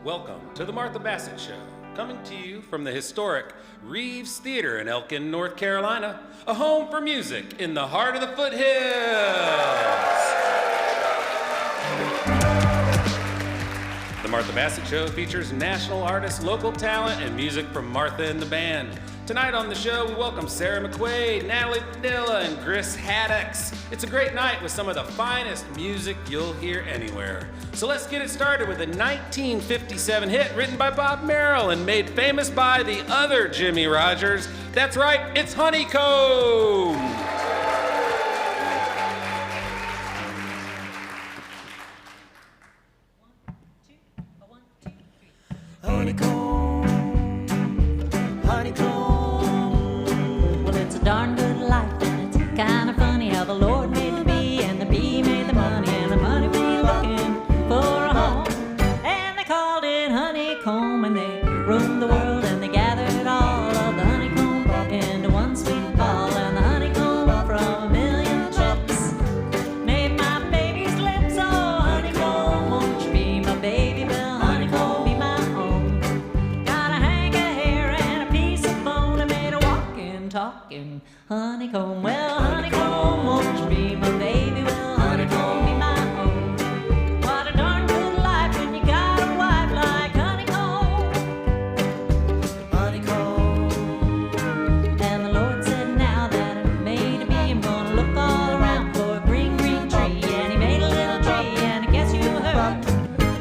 Welcome to the Martha Bassett Show, coming to you from the historic Reeves Theater in Elkin, North Carolina, a home for music in the heart of the foothills. The Martha Bassett Show features national artists, local talent, and music from Martha and the band. Tonight on the show, we welcome Sarah McQuaid, Natalie Padilla, and Haddox. It's a great night with some of the finest music you'll hear anywhere. So let's get it started with a 1957 hit written by Bob Merrill and made famous by the other Jimmy Rogers. That's right, it's Honeycomb! Honeycomb, honeycomb. Well, it's a darn good life, and it's kind of funny how the Lord made the bee, and the bee made the money, and the money made looking for a home. And they called it honeycomb, and they roamed the world, and they gathered all of the honeycomb into one sweet ball, and the honeycomb from a million chips made my baby's lips. Oh, honeycomb, won't you be my baby? Well, honeycomb, be my own. Got a hank of hair and a piece of bone, and made a walking, talking honeycomb. Well, honeycomb, won't you be my baby? Well, honeycomb, be my own. What a darn good life when you got a wife like honeycomb. Honeycomb. And the Lord said, now that I've made a bee, I'm gonna look all around for a green, green tree. And he made a little tree, and I guess you heard.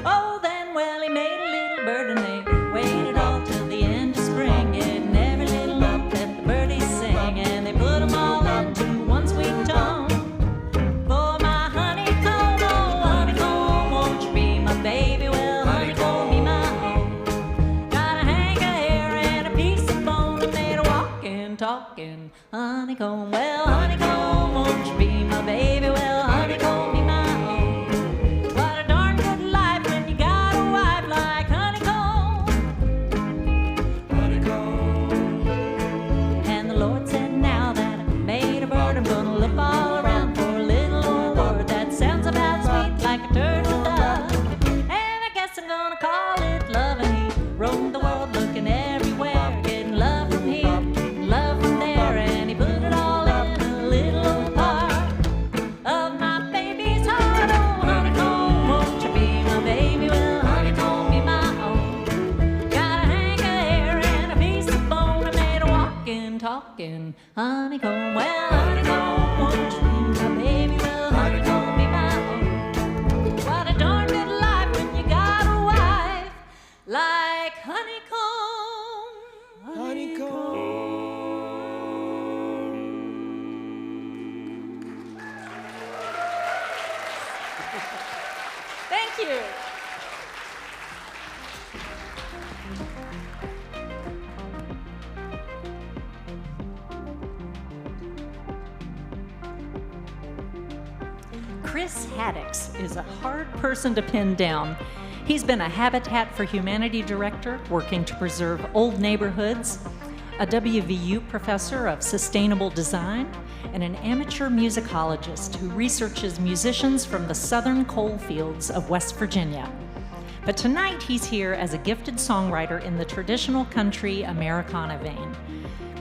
Oh, then, well, he made a little bird, and they waited all till the end of spring, getting every little note that the birdies sing, and they put them all into one sweet tone. For my honeycomb, oh, honeycomb, won't you be my baby? Well, honeycomb, be my own. Got a hank of hair and a piece of bone, and made a walking, talking honeycomb. Well, honeycomb, won't you be my baby? Well, honeycomb, be my own. What a darn good life when you got a wife like honeycomb. Honeycomb. And the Lord said, now that I've made a bird, I'm gonna look all around for a little old word that sounds about sweet like a turtle dove. And I guess I'm gonna call it love. And he roamed the world looking everywhere, getting love from here, love from there, and he put it all in a little old part of my baby's heart. Oh, honeycomb, won't you be my baby? Well, honeycomb, be my own. Got a hank of hair and a piece of bone, and made a walking, talking honeycomb. Well, honeycomb, won't you be my baby? Well, honeycomb, be my own. What a darn good life when you got a wife like honeycomb. Thank you. Haddox is a hard person to pin down. He's been a Habitat for Humanity director working to preserve old neighborhoods, a WVU professor of sustainable design, and an amateur musicologist who researches musicians from the southern coal fields of West Virginia. But tonight he's here as a gifted songwriter in the traditional country Americana vein.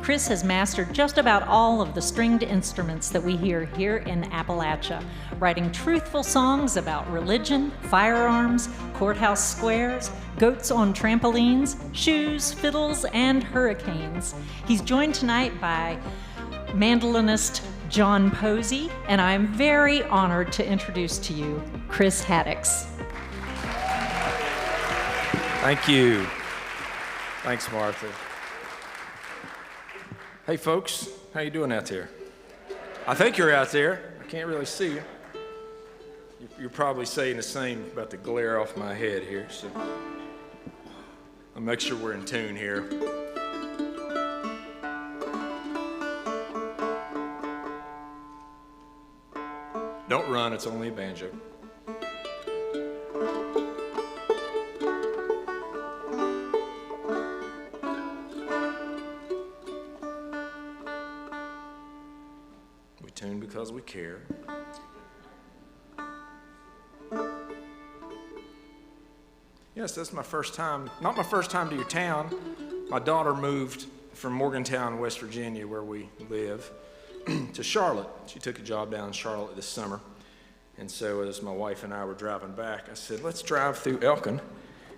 Chris has mastered just about all of the stringed instruments that we hear here in Appalachia, writing truthful songs about religion, firearms, courthouse squares, goats on trampolines, shoes, fiddles, and hurricanes. He's joined tonight by mandolinist John Posey, and I'm very honored to introduce to you Chris Haddox. Thank you. Thanks, Martha. Hey, folks. How you doing out there? I think you're out there. I can't really see you. You're probably saying the same about the glare off my head here, so I'll make sure we're in tune here. Don't run, it's only a banjo. We tune because we care. Yes, that's my first time. Not my first time to your town. My daughter moved from Morgantown, West Virginia, where we live, to Charlotte. She took a job down in Charlotte this summer. And so as my wife and I were driving back, I said, let's drive through Elkin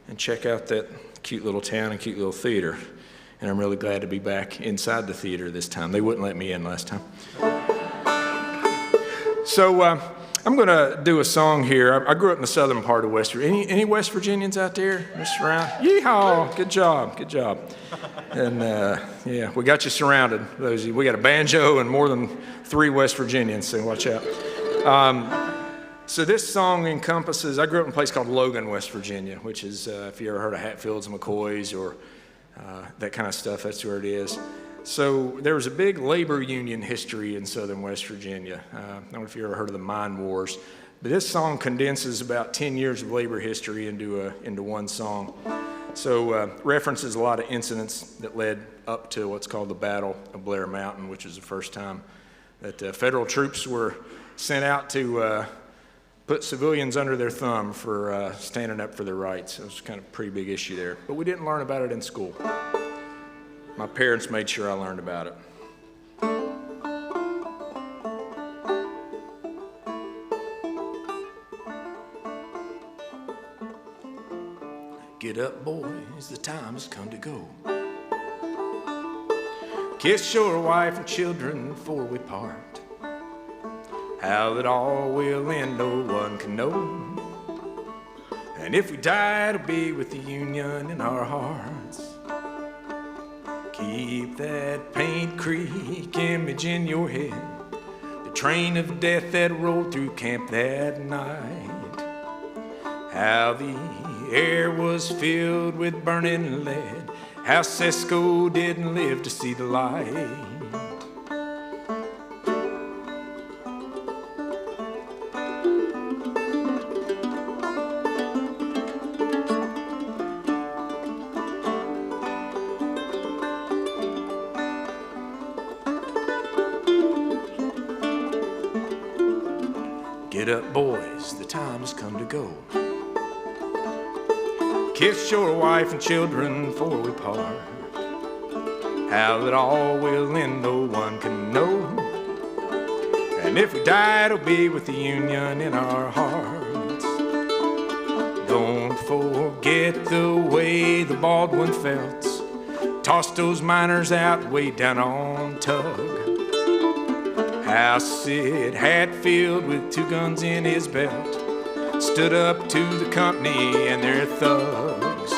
and check out that cute little town and cute little theater. And I'm really glad to be back inside the theater this time. They wouldn't let me in last time. So I'm going to do a song here. I grew up in the southern part of West Virginia. Any West Virginians out there? Just around? Yeehaw! Good job, good job. And yeah, we got you surrounded. We got a banjo and more than 3 West Virginians, so watch out. So this song encompasses, I grew up in a place called Logan, West Virginia, which is, if you ever heard of Hatfields and McQuaid's or that kind of stuff, that's where it is. So there was a big labor union history in southern West Virginia. I don't know if you ever heard of the Mine Wars, but this song condenses about 10 years of labor history into one song. So references a lot of incidents that led up to what's called the Battle of Blair Mountain, which is the first time that federal troops were sent out to put civilians under their thumb for standing up for their rights. It was kind of a pretty big issue there, but we didn't learn about it in school. My parents made sure I learned about it. Get up, boys, the time has come to go. Kiss your wife and children before we part. How it all will end, no one can know. And if we die, it'll be with the Union in our hearts. Keep that Paint Creek image in your head, the train of death that rolled through camp that night. How the air was filled with burning lead, how Cisco didn't live to see the light. Get up, boys, the time has come to go. Kiss your wife and children before we part. How it all will end, no one can know. And if we die, it'll be with the Union in our hearts. Don't forget the way the Baldwin Felts tossed those miners out way down on Tug. How Sid Hatfield with 2 guns in his belt stood up to the company and their thugs.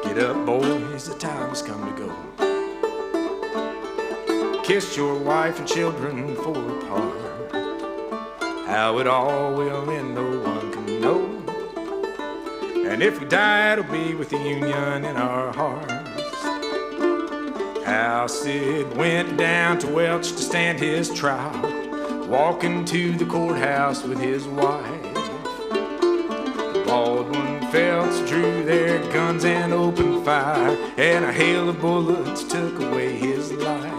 Get up, boys, the time has come to go. Kiss your wife and children before we part. How it all will end, no one can know. And if we die, it'll be with the Union in our hearts. How Sid went down to Welch to stand his trial, walking to the courthouse with his wife. The Baldwin Felts drew their guns and opened fire, and a hail of bullets took away his life.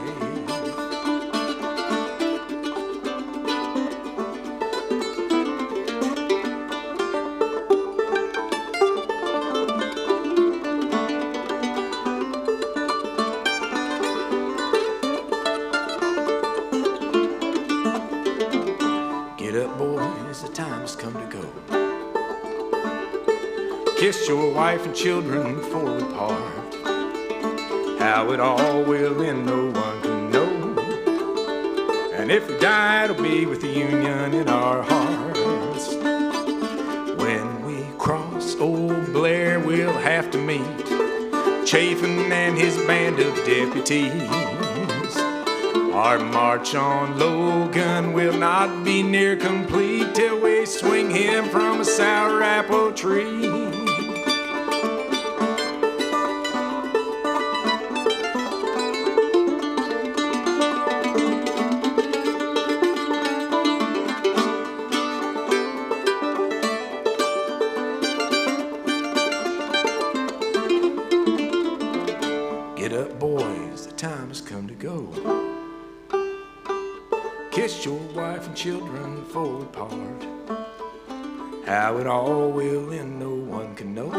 Kiss your wife and children before we part. How it all will end, no one can know. And if we die, it'll be with the Union in our hearts. When we cross old Blair, we'll have to meet Chafin and his band of deputies. Our march on Logan will not be near complete till we swing him from a sour apple tree. kiss your wife and children before we part. How it all will end, no one can know.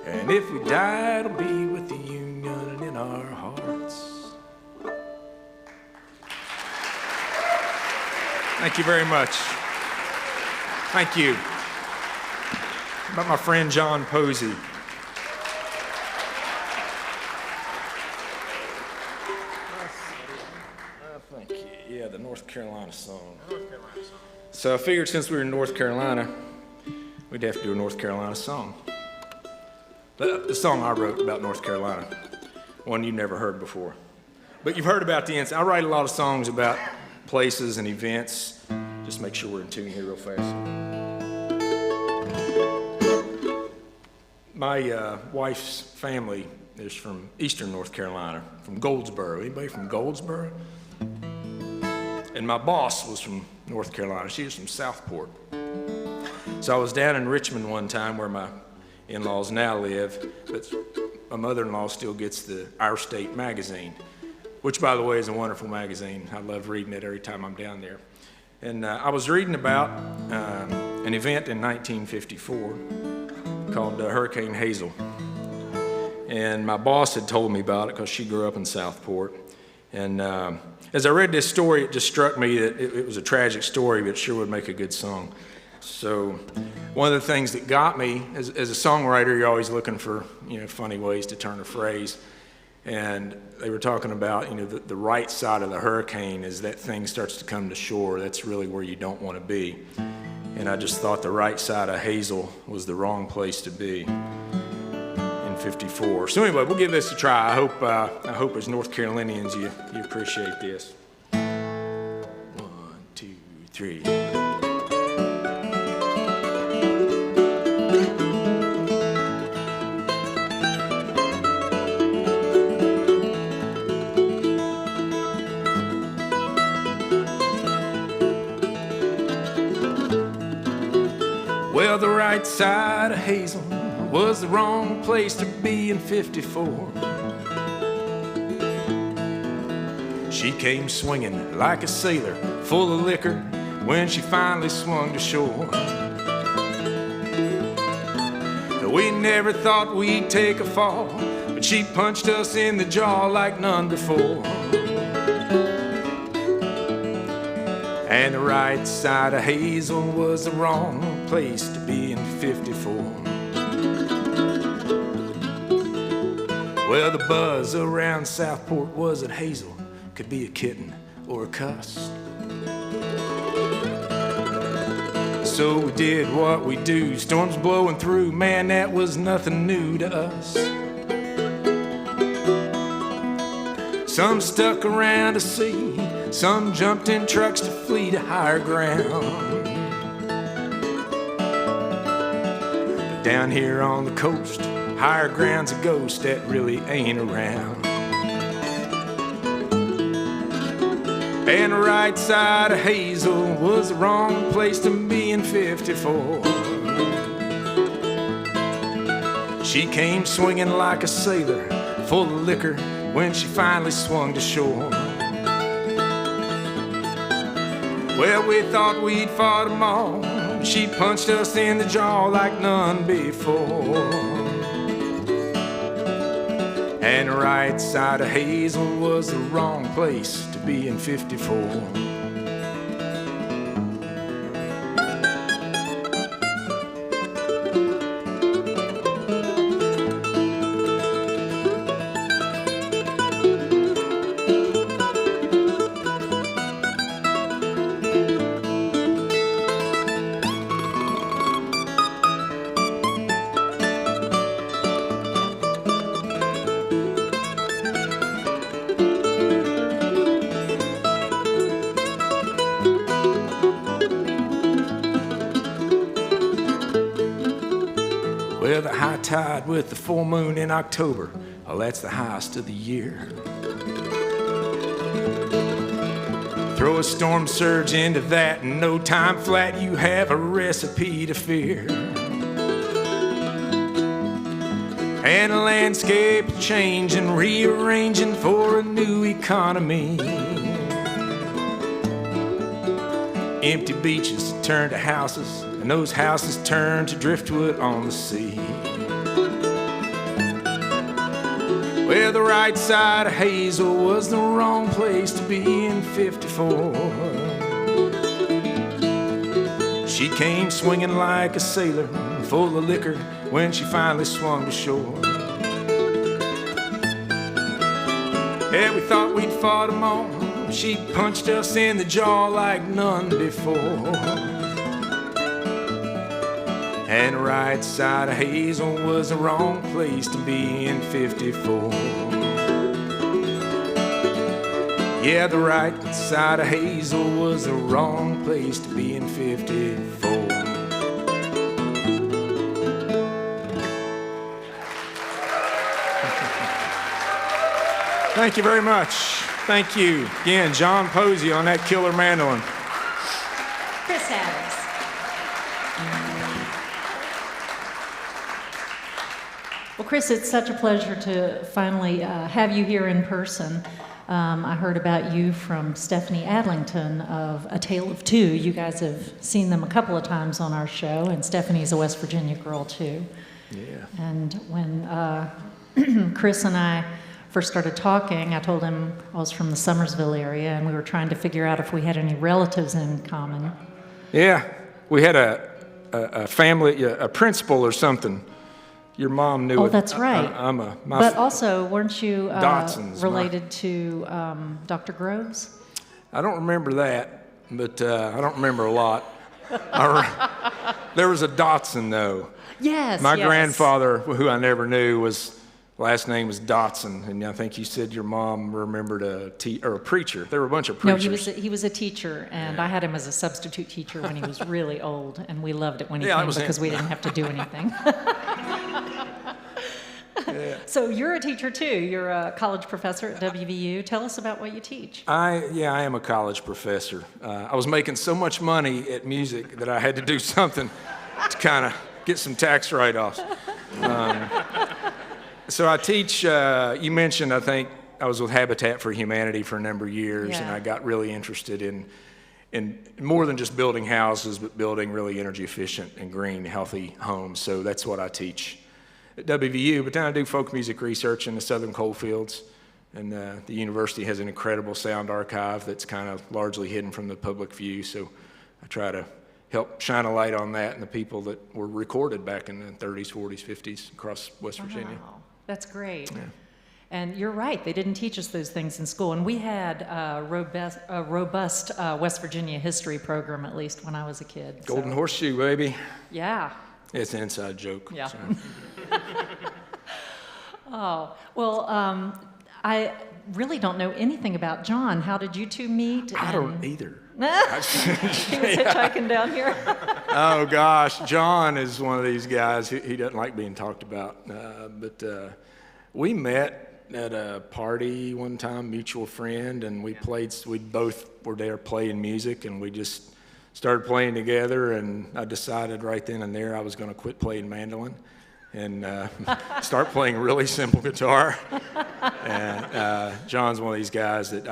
And if we die, it'll be with the Union and in our hearts. Thank you very much. Thank you. About my friend John Posey. Thank you. Yeah, the North Carolina song. So I figured since we were in North Carolina, we'd have to do a North Carolina song. The song I wrote about North Carolina, one you've never heard before. But you've heard about the incident. I write a lot of songs about places and events. Just make sure we're in tune here real fast. My wife's family is from eastern North Carolina, from Goldsboro. Anybody from Goldsboro? And my boss was from North Carolina. She was from Southport. So I was down in Richmond one time where my in-laws now live, but my mother-in-law still gets the Our State magazine, which, by the way, is a wonderful magazine. I love reading it every time I'm down there. And I was reading about an event in 1954 called Hurricane Hazel. And my boss had told me about it because she grew up in Southport. And as I read this story, it just struck me that it was a tragic story, but it sure would make a good song. So one of the things that got me, as a songwriter, you're always looking for, funny ways to turn a phrase. And they were talking about, the right side of the hurricane is that thing starts to come to shore. That's really where you don't want to be. And I just thought the right side of Hazel was the wrong place to be in 54. So anyway, we'll give this a try. I hope as North Carolinians you appreciate this. 1, 2, 3. Well, the right side of Hazel was the wrong place to be in 54. She came swinging like a sailor, full of liquor, when she finally swung to shore. We never thought we'd take a fall, but she punched us in the jaw like none before. And the right side of Hazel was the wrong place to be in 54. Well, the buzz around Southport was that Hazel could be a kitten or a cuss. So we did what we do, storms blowing through, man, that was nothing new to us. Some stuck around to see, some jumped in trucks to flee to higher ground. But down here on the coast, higher ground's a ghost that really ain't around. And the right side of Hazel was the wrong place to be in 54. She came swinging like a sailor, full of liquor, when she finally swung to shore. Well, we thought we'd fought them all. She punched us in the jaw like none before. And the right side of Hazel was the wrong place to be in 54. Well, the high tide with the full moon in October, well, that's the highest of the year. Throw a storm surge into that, and no time flat, you have a recipe to fear. And the landscape changing, rearranging for a new economy. Empty beaches turn to houses, and those houses turn to driftwood on the sea. Well, the right side of Hazel was the wrong place to be in '54. She came swinging like a sailor, full of liquor, when she finally swung to shore. Yeah, we thought we'd fought them all. She punched us in the jaw like none before. And the right side of Hazel was the wrong place to be in '54. Yeah, the right side of Hazel was the wrong place to be in '54. Thank you very much. Thank you. Again, John Posey on that killer mandolin. Chris Haddox. Well, Chris, it's such a pleasure to finally have you here in person. I heard about you from Stephanie Adlington of A Tale of Two. You guys have seen them a couple of times on our show, and Stephanie's a West Virginia girl, too. Yeah. And when Chris and I first started talking, I told him I was from the Summersville area, and we were trying to figure out if we had any relatives in common. Yeah, we had a family, a principal or something. Your mom knew it. Oh, that's right. But also, weren't you Dotson's, related to Dr. Groves? I don't remember that, but I don't remember a lot. There was a Dotson, though. Yes, My yes. grandfather, who I never knew, last name was Dotson, and I think you said your mom remembered a preacher. There were a bunch of preachers. No, he was a teacher, and I had him as a substitute teacher when he was really old, and we loved it when he came because we didn't have to do anything. Yeah. So you're a teacher too. You're a college professor at WVU. Tell us about what you teach. I am a college professor. I was making so much money at music that I had to do something to kind of get some tax write-offs. So I teach, you mentioned, I think, I was with Habitat for Humanity for a number of years, and I got really interested in more than just building houses, but building really energy efficient and green, healthy homes. So that's what I teach at WVU. But then I do folk music research in the Southern Coalfields, and the university has an incredible sound archive that's kind of largely hidden from the public view. So I try to help shine a light on that and the people that were recorded back in the 30s, 40s, 50s across West Virginia. Wow, that's great. Yeah. And you're right, they didn't teach us those things in school. And we had a robust West Virginia history program, at least when I was a kid. Golden Horseshoe, baby. Yeah. It's an inside joke. Yeah. So. Oh, well, I really don't know anything about John. How did you two meet? I don't either. He was hitchhiking down here. Oh, gosh. John is one of these guys. He doesn't like being talked about. But we met at a party one time, mutual friend, and we both were there playing music, and we just started playing together, and I decided right then and there I was going to quit playing mandolin and start playing really simple guitar. And John's one of these guys that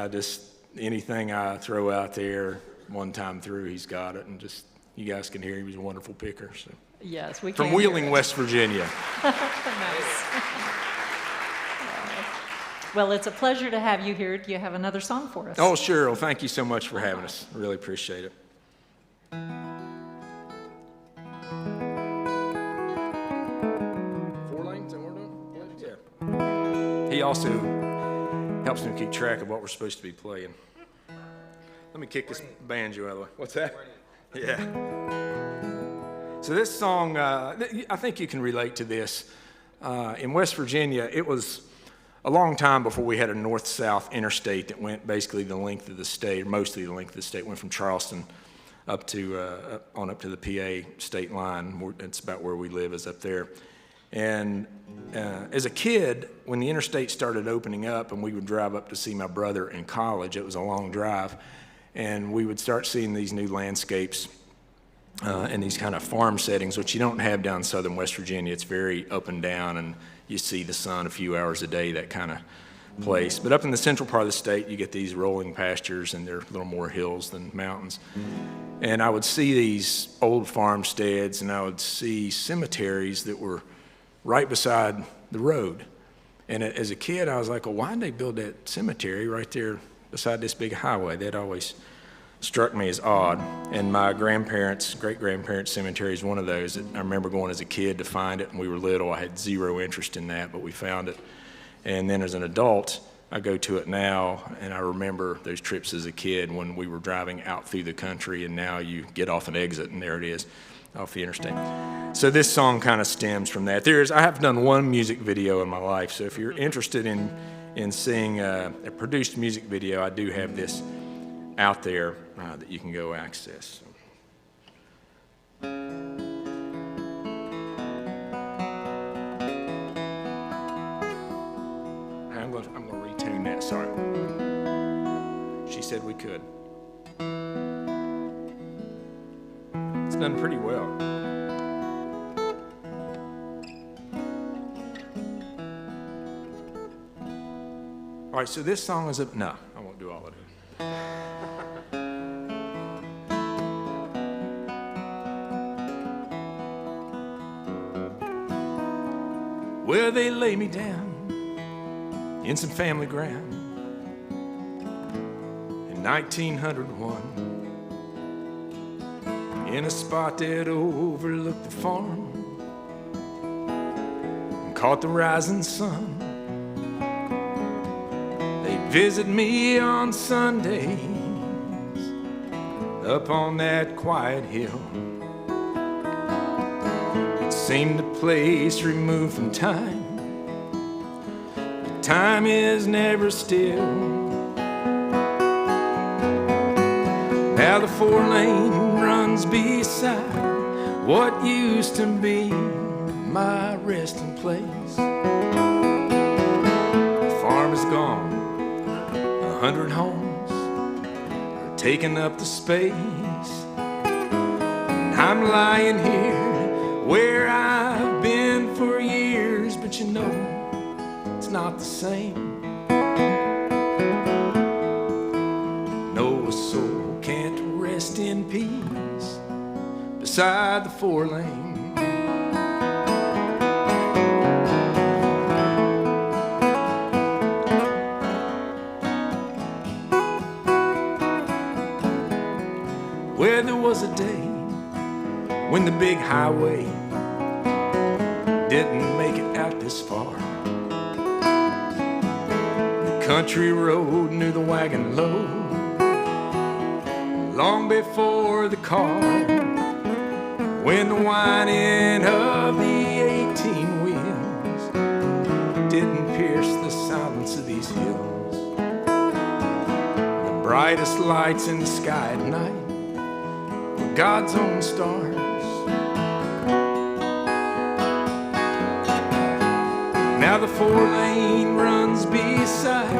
anything I throw out there one time through, he's got it, and just, you guys can hear he was a wonderful picker. So. Yes, we can. From Wheeling, West Virginia. Nice. Well, it's a pleasure to have you here. Do you have another song for us? Oh, sure. Well, thank you so much for having us. I really appreciate it. 4 lanes, that we're doing? Yeah. He also helps me keep track of what we're supposed to be playing. Let me kick this banjo out of the way. What's that? Yeah. So this song, I think you can relate to this. In West Virginia, it was a long time before we had a north-south interstate that went basically the length of the state, or mostly the length of the state. Went from Charleston up to the PA state line. It's about where we live, is up there. And as a kid, when the interstate started opening up and we would drive up to see my brother in college, it was a long drive, and we would start seeing these new landscapes and these kind of farm settings, which you don't have down in southern West Virginia. It's very up and down, and you see the sun a few hours a day, that kind of place. But up in the central part of the state, you get these rolling pastures, and they're a little more hills than mountains. And I would see these old farmsteads, and I would see cemeteries that were right beside the road. And as a kid, I was like, well, why did they build that cemetery right there beside this big highway? That always struck me as odd. And my grandparents' great-grandparents' cemetery is one of those that I remember going as a kid to find it. When we were little, I had zero interest in that, but we found it. And then as an adult, I go to it now, and I remember those trips as a kid when we were driving out through the country, and now you get off an exit, and there it is, off the interstate. So this song kind of stems from that. I have done one music video in my life, so if you're interested in seeing a produced music video, I do have this out there that you can go access. I'm going to retune that, sorry. She said we could. It's done pretty well. All right, so this song is no, I won't do all of it. Well, they lay me down in some family ground in 1901, in a spot that overlooked the farm and caught the rising sun. They'd visit me on Sundays up on that quiet hill. It seemed a place removed from time. Time is never still. Now the 4-lane runs beside what used to be my resting place. The farm is gone, 100 homes are taking up the space. And I'm lying here where I've been for years, but you know, it's not the same. No, a soul can't rest in peace beside the 4-lane. Well, there was a day when the big highway didn't make it out this far. Country road knew the wagon load long before the car. When the whining of the 18 wheels didn't pierce the silence of these hills, the brightest lights in the sky at night were God's own stars. Now the 4-lane runs beside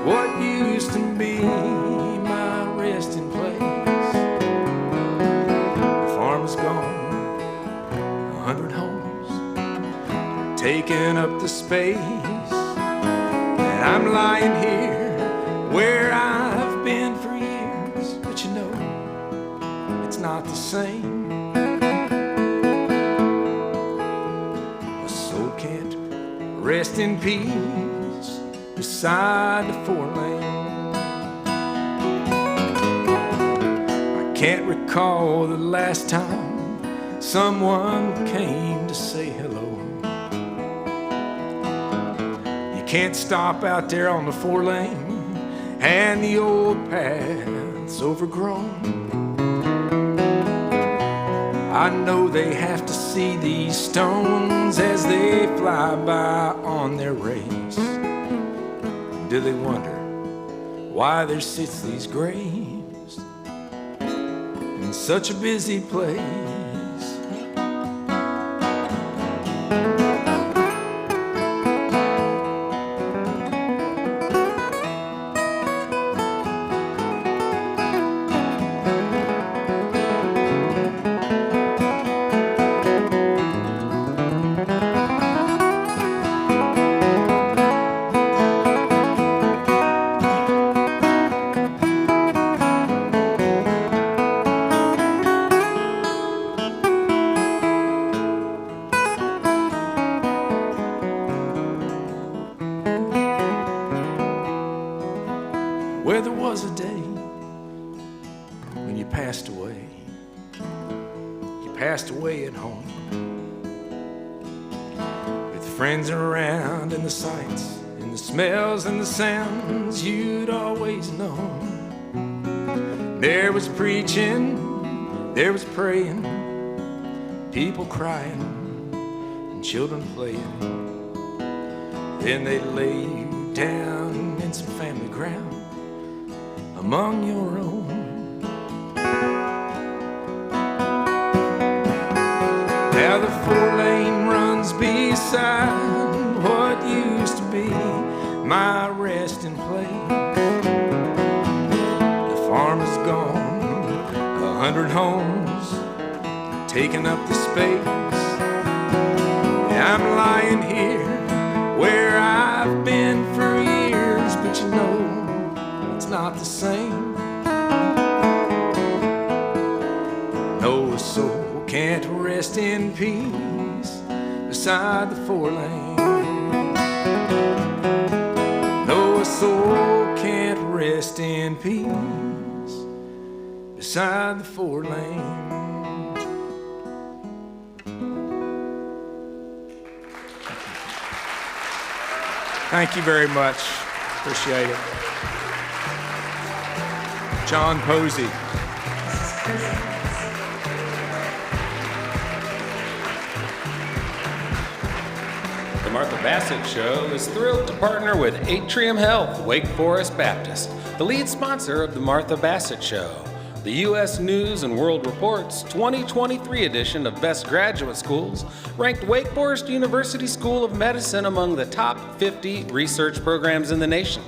what used to be my resting place. The farm is gone, 100 homes are taking up the space. And I'm lying here where I've been for years, but you know, it's not the same. Rest in peace beside the 4-lane. I can't recall the last time someone came to say hello. You can't stop out there on the 4-lane, and the old path's overgrown. I know they have to see these stones as they fly by on their race. Do they wonder why there sits these graves in such a busy place? when you passed away. You passed away at home, with friends around and the sights and the smells and the sounds you'd always known. There was preaching, there was praying, people crying and children playing. Then they lay you down in some family ground among your own. Now the 4-lane runs beside what used to be my resting place. The farm is gone, 100 homes taking up the space. I'm lying here where I've been for years, but you know it's not the same. No soul can't rest in peace beside the 4-lane. No soul can't rest in peace beside the 4-lane. Thank you very much. Appreciate it. John Posey. The Martha Bassett Show is thrilled to partner with Atrium Health, Wake Forest Baptist, the lead sponsor of the Martha Bassett Show. The U.S. News and World Report's 2023 edition of Best Graduate Schools ranked Wake Forest University School of Medicine among the top 50 research programs in the nation.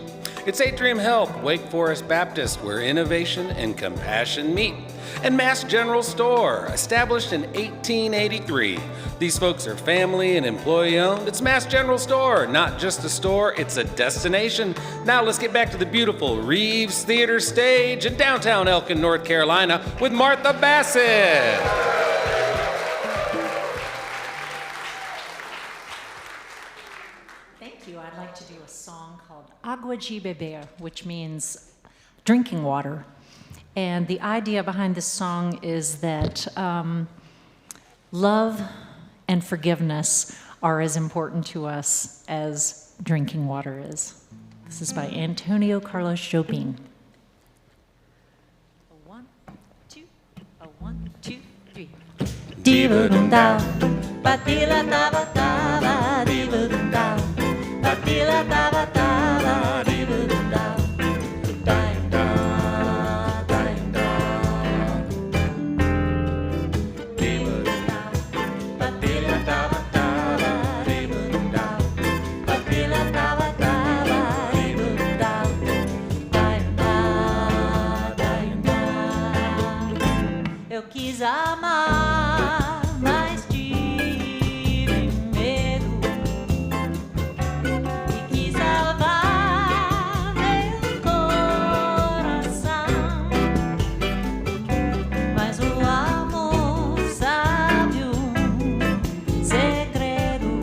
It's Atrium Health, Wake Forest Baptist, where innovation and compassion meet. And Mass General Store, established in 1883. These folks are family and employee owned. It's Mass General Store, not just a store, it's a destination. Now let's get back to the beautiful Reeves Theater stage in downtown Elkin, North Carolina with Martha Bassett. Thank you. I'd like to do a song called Agua de Beber, which means drinking water. And the idea behind this song is that love and forgiveness are as important to us as drinking water is. This is by Antonio Carlos Jobim. A 1, 2, a 1, 2, 3. Diva dum da, batila tava tava, diva dum da, batila tava tava, diva dum da. Eu quis amar, mas tive medo e quis salvar meu coração. Mas o amor sabe segredo.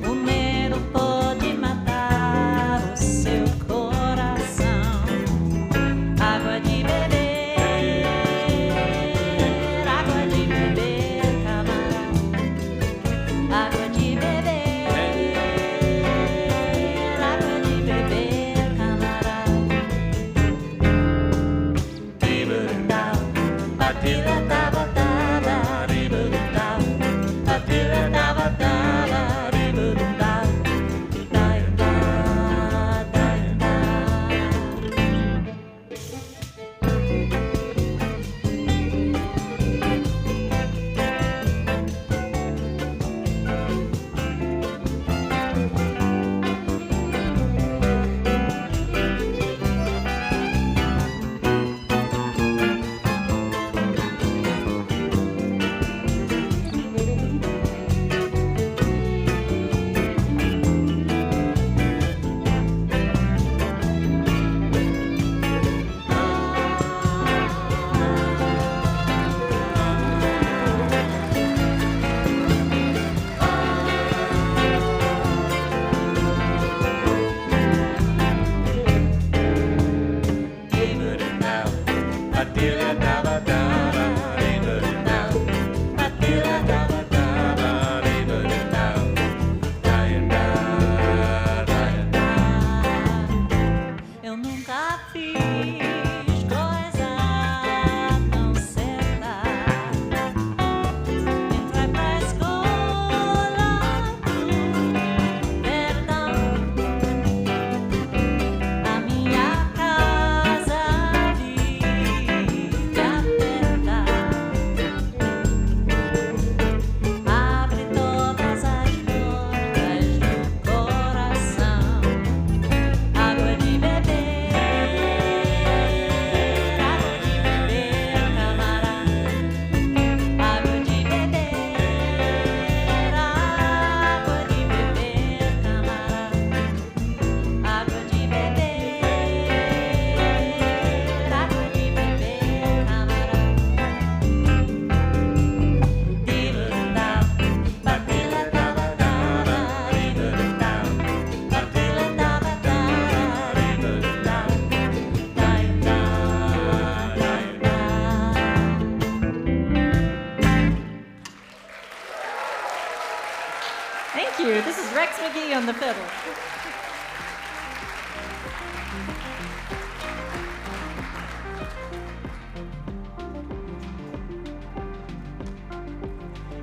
O medo pode matar o seu coração. Água de beber. On the fiddle.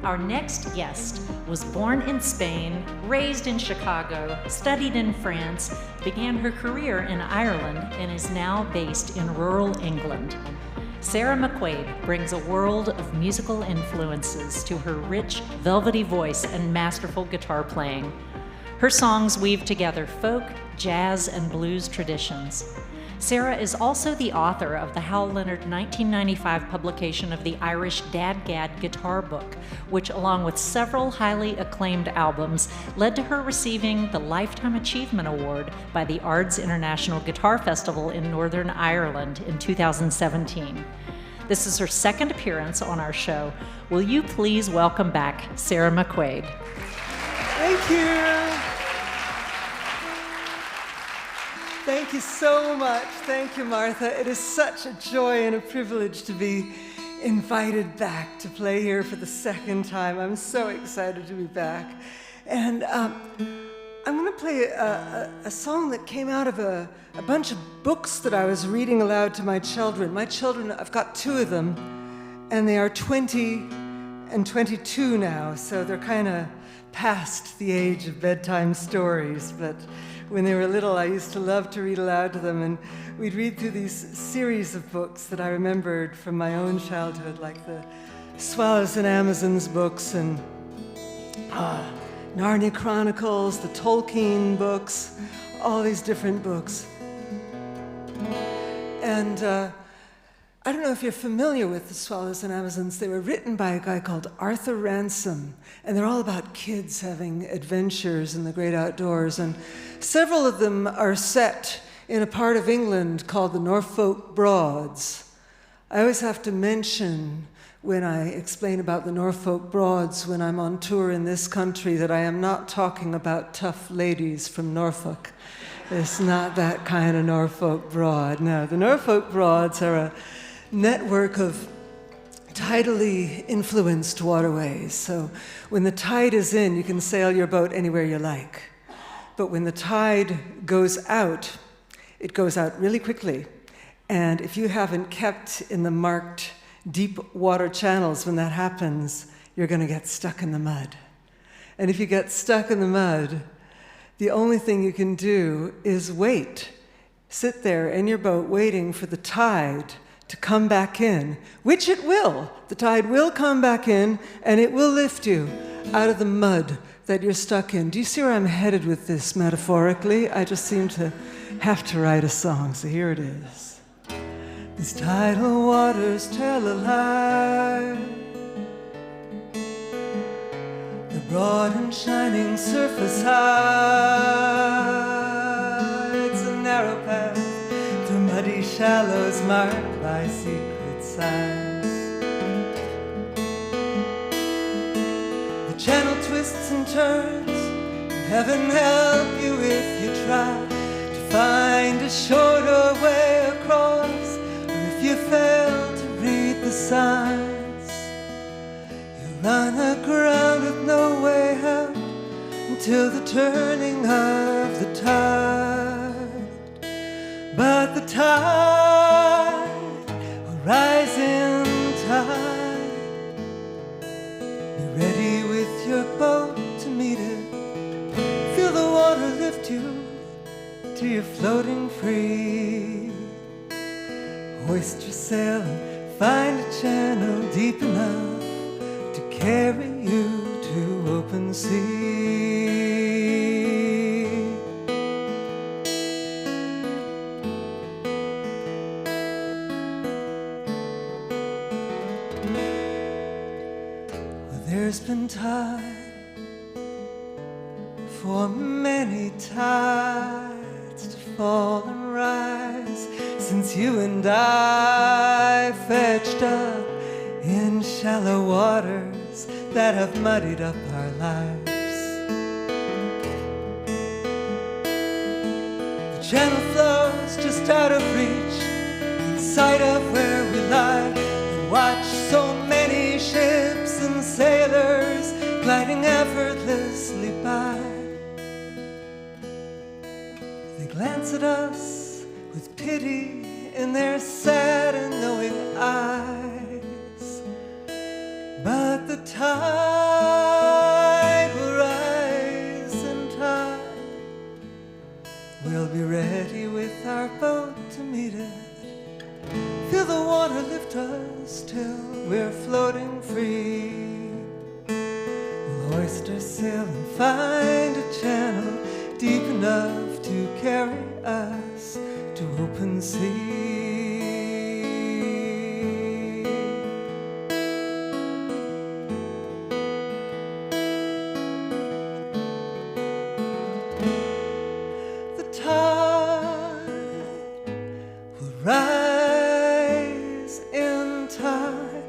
Our next guest was born in Spain, raised in Chicago, studied in France, began her career in Ireland, and is now based in rural England. Sarah McQuaid brings a world of musical influences to her rich, velvety voice and masterful guitar playing. Her songs weave together folk, jazz, and blues traditions. Sarah is also the author of the Hal Leonard 1995 publication of the Irish Dadgad Guitar Book, which, along with several highly acclaimed albums, led to her receiving the Lifetime Achievement Award by the Ards International Guitar Festival in Northern Ireland in 2017. This is her second appearance on our show. Will you please welcome back Sarah McQuaid? Thank you. Thank you so much. Thank you, Martha. It is such a joy and a privilege to be invited back to play here for the second time. I'm so excited to be back. And I'm going to play a song that came out of a bunch of books that I was reading aloud to my children. My children, I've got two of them, and they are 20 and 22 now, so they're kind of past the age of bedtime stories. But when they were little, I used to love to read aloud to them, and we'd read through these series of books that I remembered from my own childhood, like the Swallows and Amazons books, and Narnia Chronicles, the Tolkien books, all these different books. And I don't know if you're familiar with the Swallows and Amazons. They were written by a guy called Arthur Ransom, and they're all about kids having adventures in the great outdoors. And several of them are set in a part of England called the Norfolk Broads. I always have to mention when I explain about the Norfolk Broads when I'm on tour in this country that I am not talking about tough ladies from Norfolk. It's not that kind of Norfolk Broad. No, the Norfolk Broads are a network of tidally influenced waterways. So when the tide is in, you can sail your boat anywhere you like. But when the tide goes out, it goes out really quickly. And if you haven't kept in the marked deep water channels when that happens, you're going to get stuck in the mud. And if you get stuck in the mud, the only thing you can do is wait. Sit there in your boat waiting for the tide to come back in, which it will. The tide will come back in, and it will lift you out of the mud that you're stuck in. Do you see where I'm headed with this metaphorically? I just seem to have to write a song, so here it is. These tidal waters tell a lie. The broad and shining surface hides a narrow path through muddy shallows marked by secret signs. The channel twists and turns, and heaven help you if you try to find a shorter way across, or if you fail turning of the tide, but the tide will rise in tide. Be ready with your boat to meet it. Feel the water lift you till you're floating free. Hoist your sail and find a channel deep enough to carry you to open sea. Well, there's been time for many tides to fall and rise since you and I fetched up in shallow waters that have muddied up our lives. The channel flows just out of reach, in sight of where we lie, and watch so many ships and sailors gliding effortlessly by. They glance at us with pity in their sad and knowing eyes, but the tide will rise in time. We'll be ready with our boat to meet it. Feel the water lift us till we're floating free. We'll hoist our sail and find a channel deep enough to carry us to open sea. The tide will rise in time.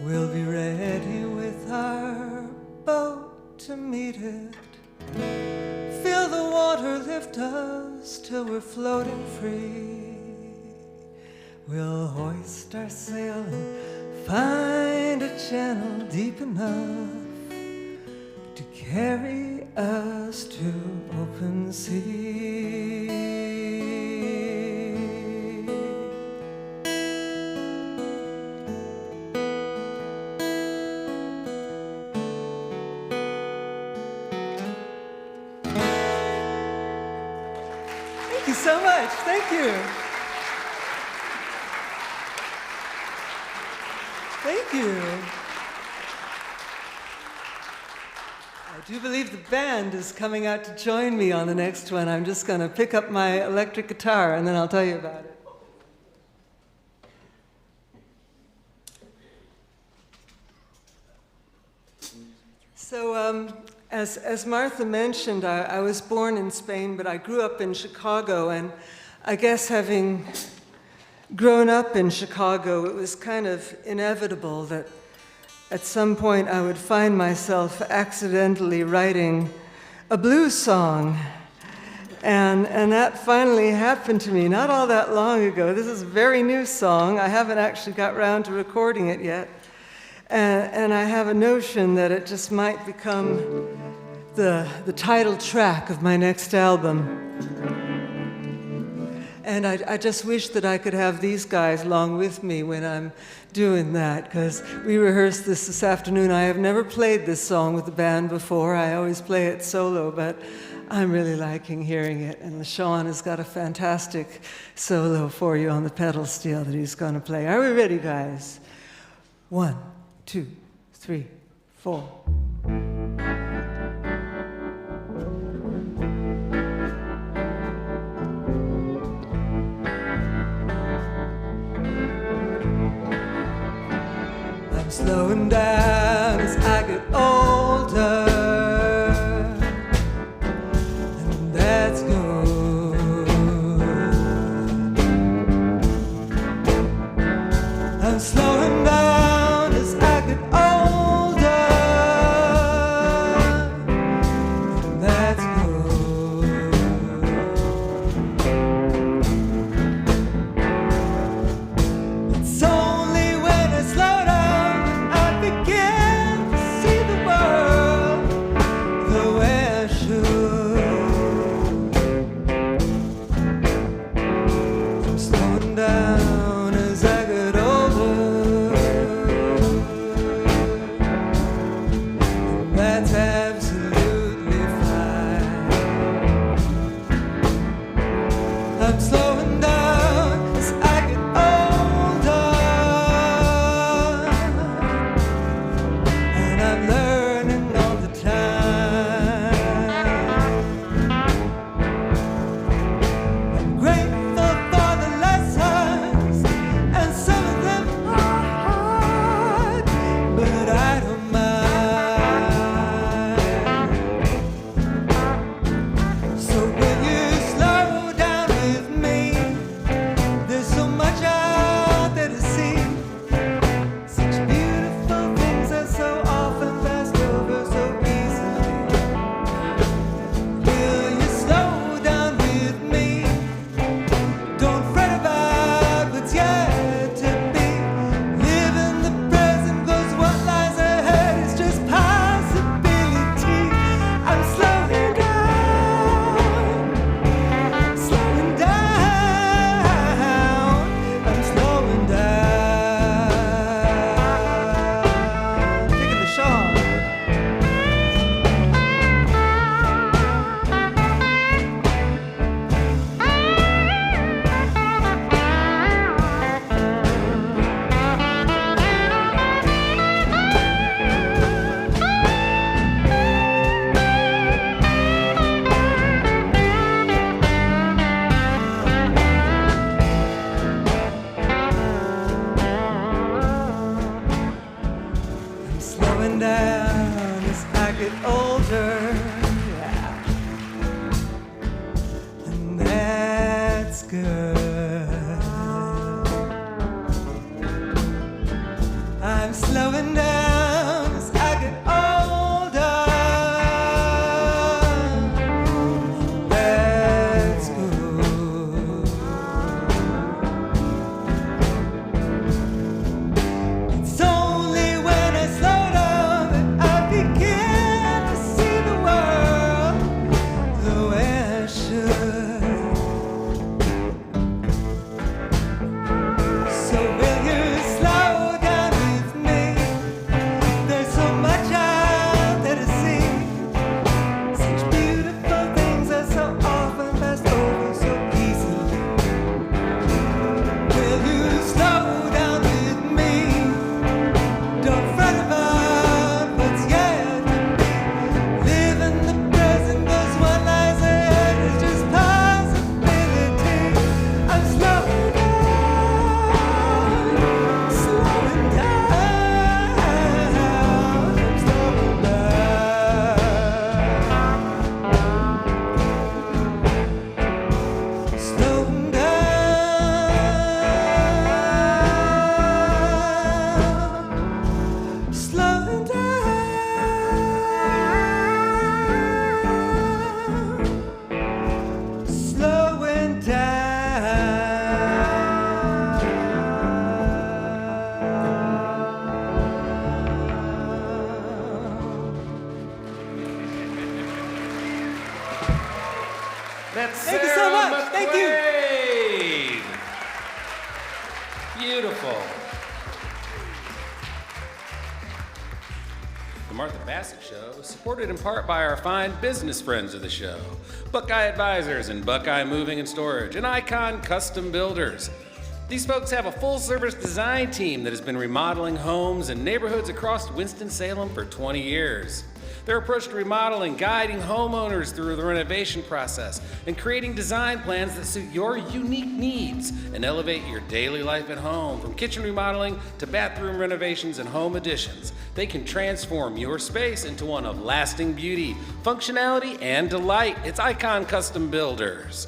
We'll be ready with our boat to meet it. Feel the water lift us till we're floating free. We'll hoist our sail and find a channel deep enough to carry us to open sea. Thank you so much. Thank you. Thank you. I do believe the band is coming out to join me on the next one. I'm just going to pick up my electric guitar and then I'll tell you about it. So, as Martha mentioned, I was born in Spain, but I grew up in Chicago, and I guess having grown up in Chicago, it was kind of inevitable that at some point I would find myself accidentally writing a blues song. And that finally happened to me not all that long ago. This is a very new song. I haven't actually got around to recording it yet. And I have a notion that it just might become the title track of my next album. And I just wish that I could have these guys along with me when I'm doing that, because we rehearsed this afternoon. I have never played this song with the band before. I always play it solo, but I'm really liking hearing it. And LaShawn has got a fantastic solo for you on the pedal steel that he's going to play. Are we ready, guys? 1, 2, 3, 4. I'm slowing down as I get older, and that's good. I'm slowing down as I get older, and that's good. It's only when I slow down I begin I'm slowing down as I get older. That's good. It's only when I slow down that I begin to see the world the way I should. So will you slow down with me? There's so much out there to see. Such beautiful things are so often passed over so easily. Will you slow down with me? Don't fret about what's yet to be. Live in the present, 'cause what lies ahead is just possibility. I'm slowing down, slowing down, I'm slowing down, slowing down, slowing down, slowing down. That's Thank you so Sarah much. Thank you. McQuaid. Beautiful. The Martha Bassett Show is supported in part by our fine business friends of the show, Buckeye Advisors and Buckeye Moving and Storage, and Icon Custom Builders. These folks have a full-service design team that has been remodeling homes and neighborhoods across Winston-Salem for 20 years. Their approach to remodeling, guiding homeowners through the renovation process, and creating design plans that suit your unique needs and elevate your daily life at home. From kitchen remodeling to bathroom renovations and home additions, they can transform your space into one of lasting beauty, functionality, and delight. It's Icon Custom Builders.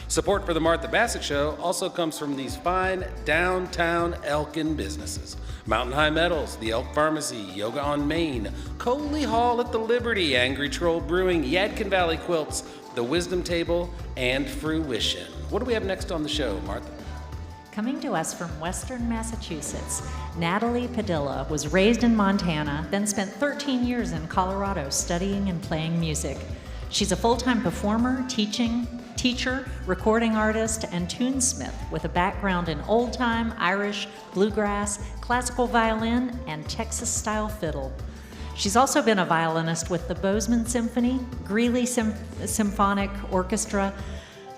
Support for the Martha Bassett Show also comes from these fine downtown Elkin businesses. Mountain High Metals, the Elk Pharmacy, Yoga on Main, Coley Hall at the Liberty, Angry Troll Brewing, Yadkin Valley Quilts, the Wisdom Table, and Fruition. What do we have next on the show, Martha? Coming to us from Western Massachusetts, Natalie Padilla was raised in Montana, then spent 13 years in Colorado studying and playing music. She's a full-time performer, teacher, recording artist, and tunesmith with a background in old-time, Irish, bluegrass, classical violin, and Texas-style fiddle. She's also been a violinist with the Bozeman Symphony, Greeley Symphonic Orchestra,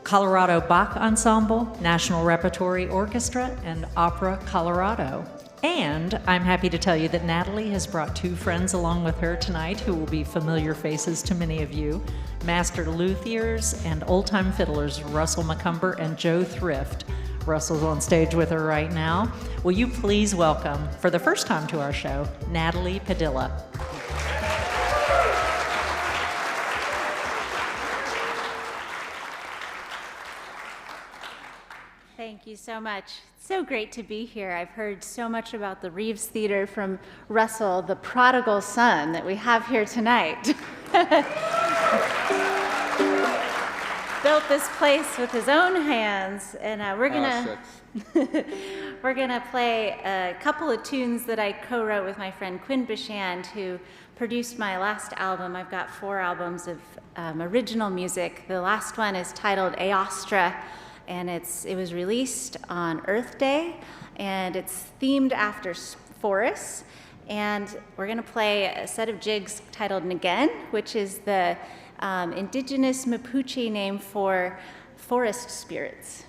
Colorado Bach Ensemble, National Repertory Orchestra, and Opera Colorado. And I'm happy to tell you that Natalie has brought two friends along with her tonight who will be familiar faces to many of you, master luthiers and old-time fiddlers Russell McCumber and Joe Thrift. Russell's on stage with her right now. Will you please welcome, for the first time to our show, Natalie Padilla. Thank you so much. It's so great to be here. I've heard so much about the Reeves Theater from Russell, the prodigal son that we have here tonight. Built this place with his own hands, and we're gonna play a couple of tunes that I co-wrote with my friend Quinn Bashand, who produced my last album. I've got 4 albums of original music. The last one is titled Aostra, and it was released on Earth Day, and it's themed after forests. And we're gonna play a set of jigs titled Ngen, which is the indigenous Mapuche name for forest spirits.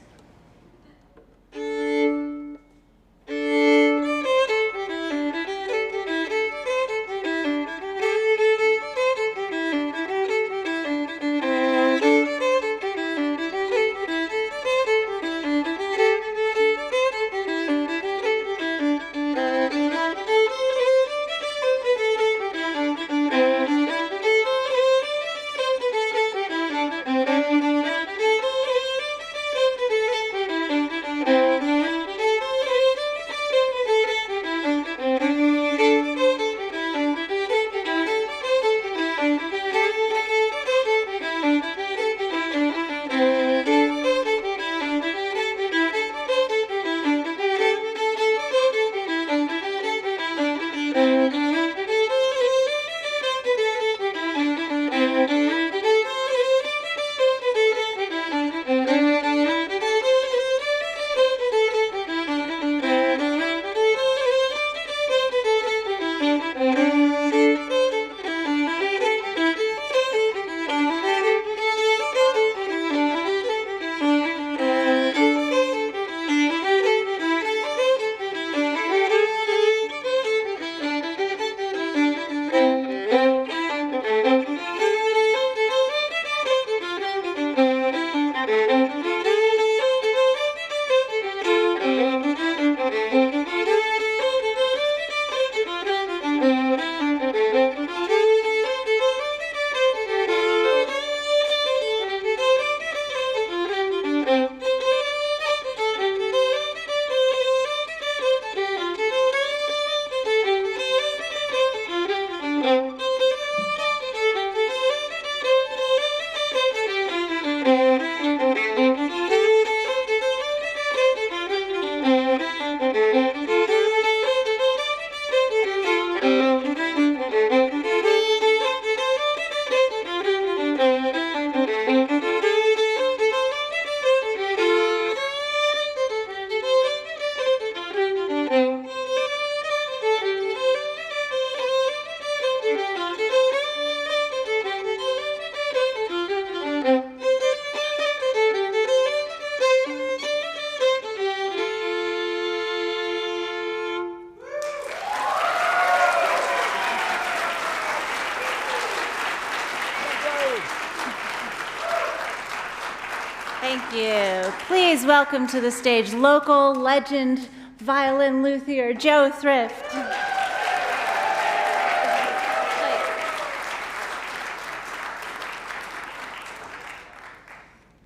you. Please welcome to the stage local legend violin luthier Joe Thrift.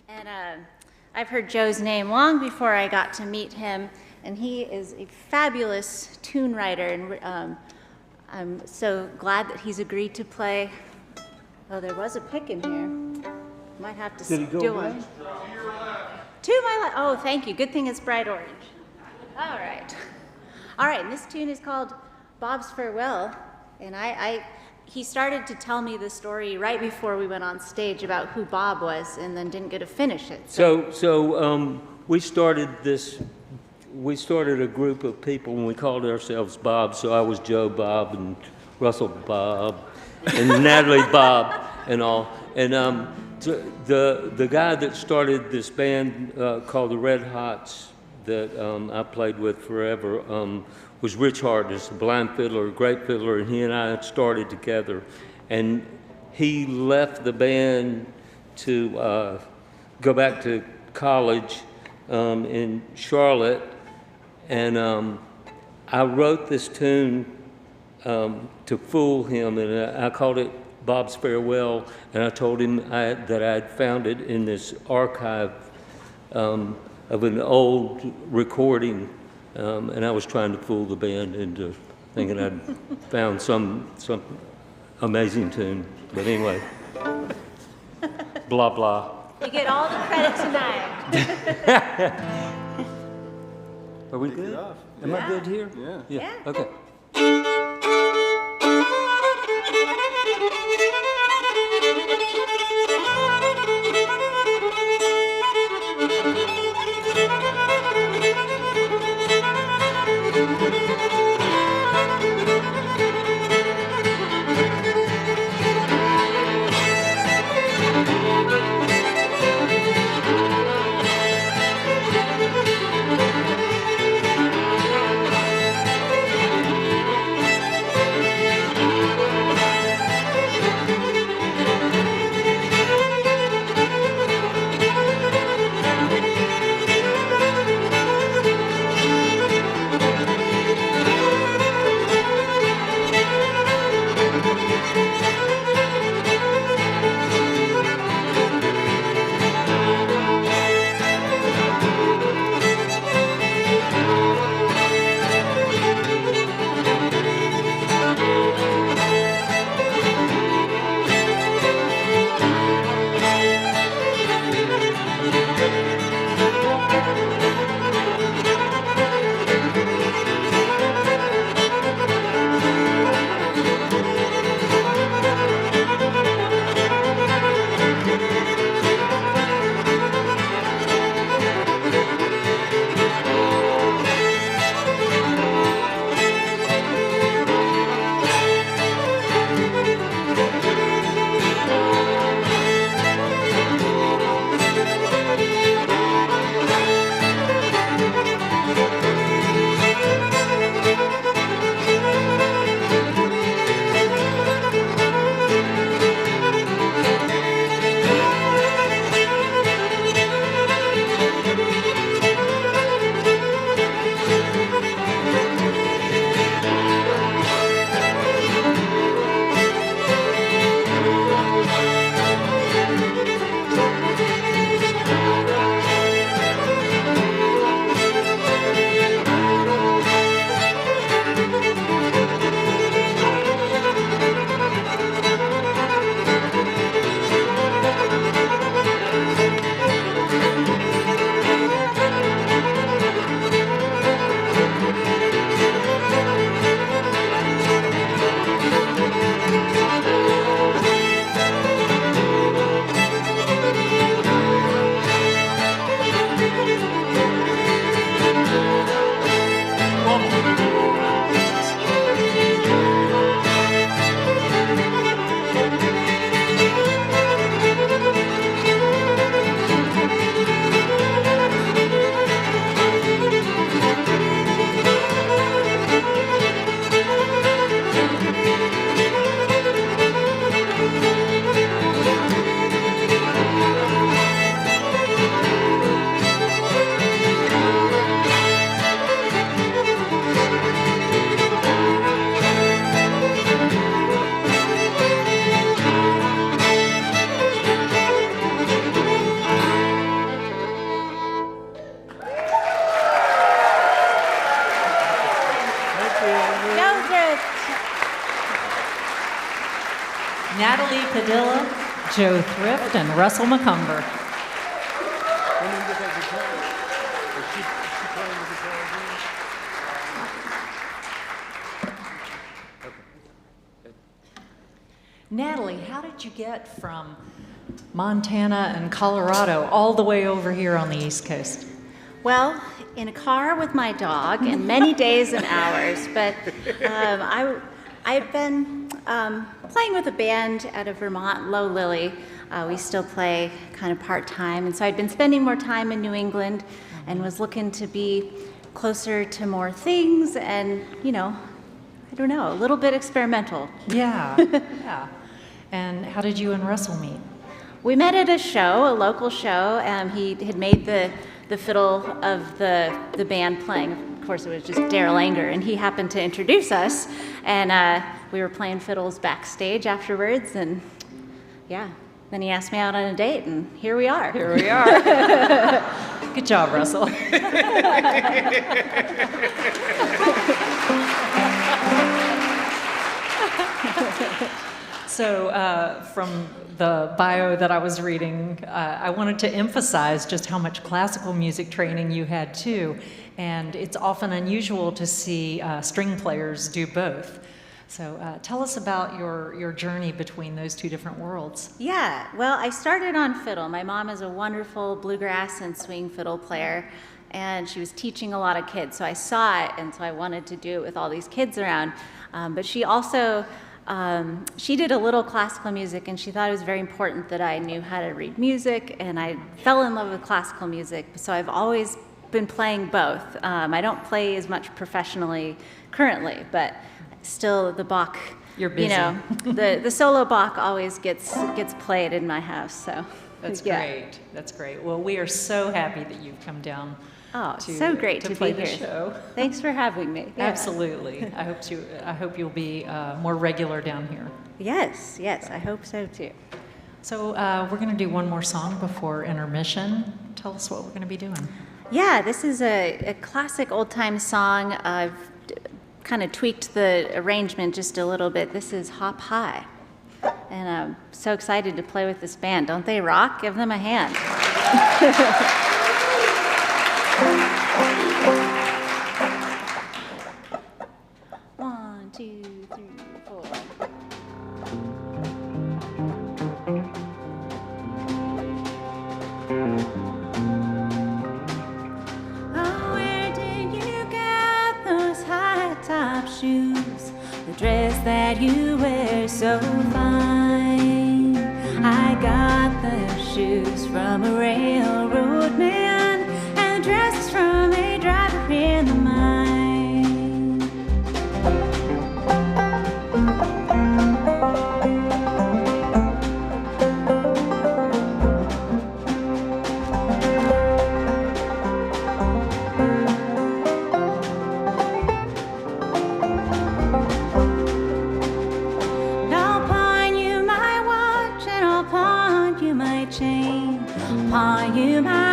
And I've heard Joe's name long before I got to meet him, and he is a fabulous tune writer, and I'm so glad that he's agreed to play. Oh, there was a pick in here. Might have to do one. To my left. Oh, thank you. Good thing it's bright orange. All right. All right, and this tune is called Bob's Farewell, and he started to tell me the story right before we went on stage about who Bob was, and then didn't get to finish it. So we started a group of people, and we called ourselves Bob. So I was Joe Bob and Russell Bob and Natalie Bob and all. And the guy that started this band called the Red Hots that I played with forever was Rich Hardness, a blind fiddler, a great fiddler, and he and I started together. And he left the band to go back to college in Charlotte, and I wrote this tune to fool him, and I called it Bob's Farewell, and I told him that I had found it in this archive of an old recording, and I was trying to fool the band into thinking I'd found some amazing tune. But anyway, blah, blah. You get all the credit tonight. Are we good? Am I good here? Yeah. Okay. Snowdrift. Natalie Padilla, Joe Thrift, and Russell McCumber. Natalie, how did you get from Montana and Colorado all the way over here on the East Coast? Well, in a car with my dog and many days and hours, but I had been playing with a band out of Vermont, Low Lily. We still play kind of part-time, and so I'd been spending more time in New England and was looking to be closer to more things and, you know, I don't know, a little bit experimental. Yeah, yeah. And how did you and Russell meet? We met at a show, a local show. He had made the fiddle of the band playing. Of course, it was just Daryl Anger, and he happened to introduce us. And we were playing fiddles backstage afterwards, and yeah. Then he asked me out on a date, and here we are. Here we are. Good job, Russell. So from the bio that I was reading, I wanted to emphasize just how much classical music training you had too. And it's often unusual to see string players do both. So tell us about your journey between those two different worlds. Yeah, well, I started on fiddle. My mom is a wonderful bluegrass and swing fiddle player, and she was teaching a lot of kids. So I saw it, and so I wanted to do it with all these kids around. But she also, she did a little classical music, and she thought it was very important that I knew how to read music, and I fell in love with classical music. So I've always been playing both. I don't play as much professionally currently, but still the Bach, You're busy. you know, the solo Bach always gets played in my house. So That's yeah. great. That's great. Well, we are so happy that you've come down. Oh, so great to play be the here. show. Thanks for having me. Yeah. Absolutely. I hope you'll be more regular down here. Yes, I hope so too. So we're going to do one more song before intermission. Tell us what we're going to be doing. Yeah, this is a classic old-time song. I've kind of tweaked the arrangement just a little bit. This is Hop High. And I'm so excited to play with this band. Don't they rock? Give them a hand. 1, 2, 3, 4. Oh, where did you get those high-top shoes? The dress that you wear so fine. I got the shoes from a railroad man, and the dress is from a driver in the mine. I'll pawn you my watch, and I'll pawn you my chain, pawn you my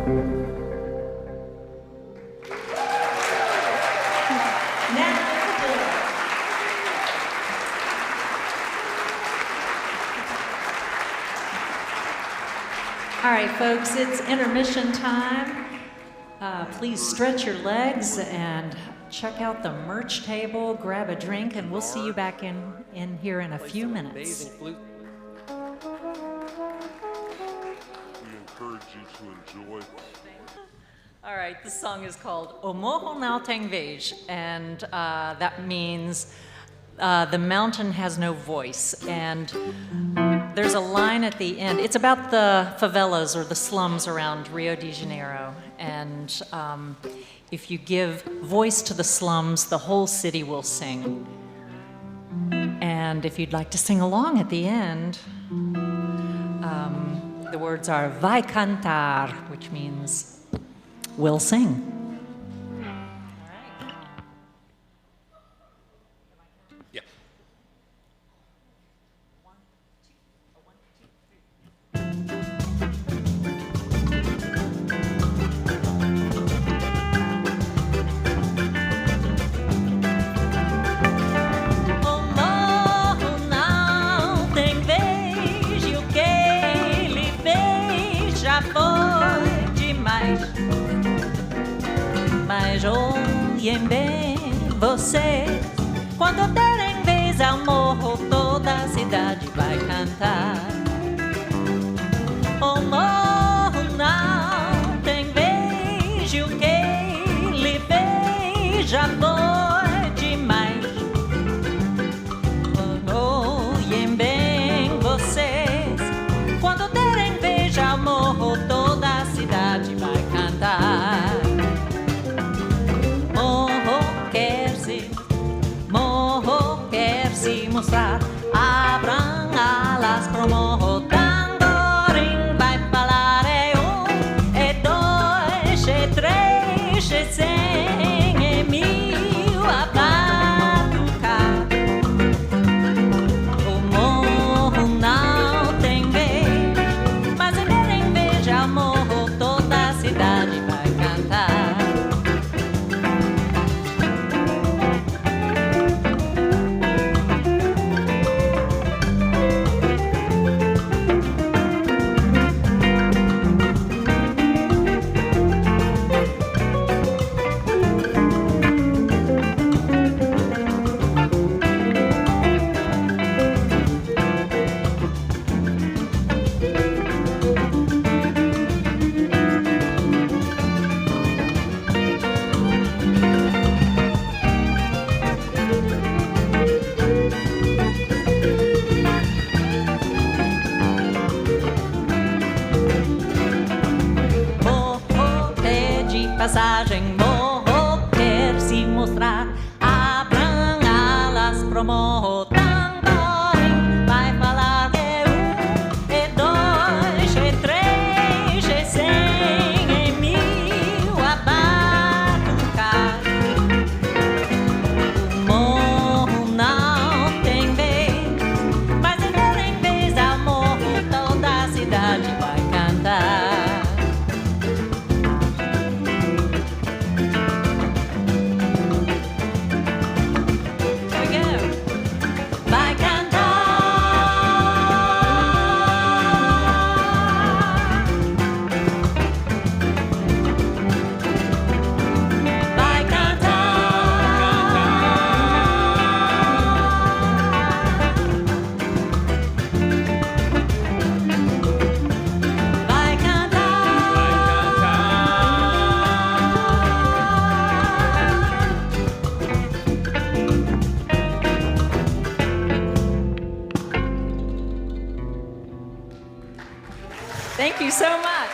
All right, folks, it's intermission time. Please stretch your legs and check out the merch table, grab a drink, and we'll see you back in here in a few minutes. We encourage you to enjoy. All right, this song is called O Morro Não Tem Vez, and that means the mountain has no voice. And there's a line at the end. It's about the favelas or the slums around Rio de Janeiro. And if you give voice to the slums, the whole city will sing. And if you'd like to sing along at the end, the words are vai cantar, which means we'll sing. Mas olhem bem vocês, quando derem vez ao morro, toda a cidade vai cantar. O morro não tem vez, e o que lhe fez já foi demais. Olhem bem vocês, quando derem vez ao morro, toda a cidade vai cantar. Mostrar, abram alas pro morro, tamborim vai falar, é dois, é três, é cem, é mil, a batucar. O morro não tem vez, mas em derem vez ao morro, toda a cidade vai cantar. Passagem, morro quer se mostrar, abram alas pro morro, tamborim vai falar, é dois, é três, é cem, é mil, a batucar. O morro não tem vez, mas em derem vez ao morro, toda a cidade vai cantar. Thank you so much.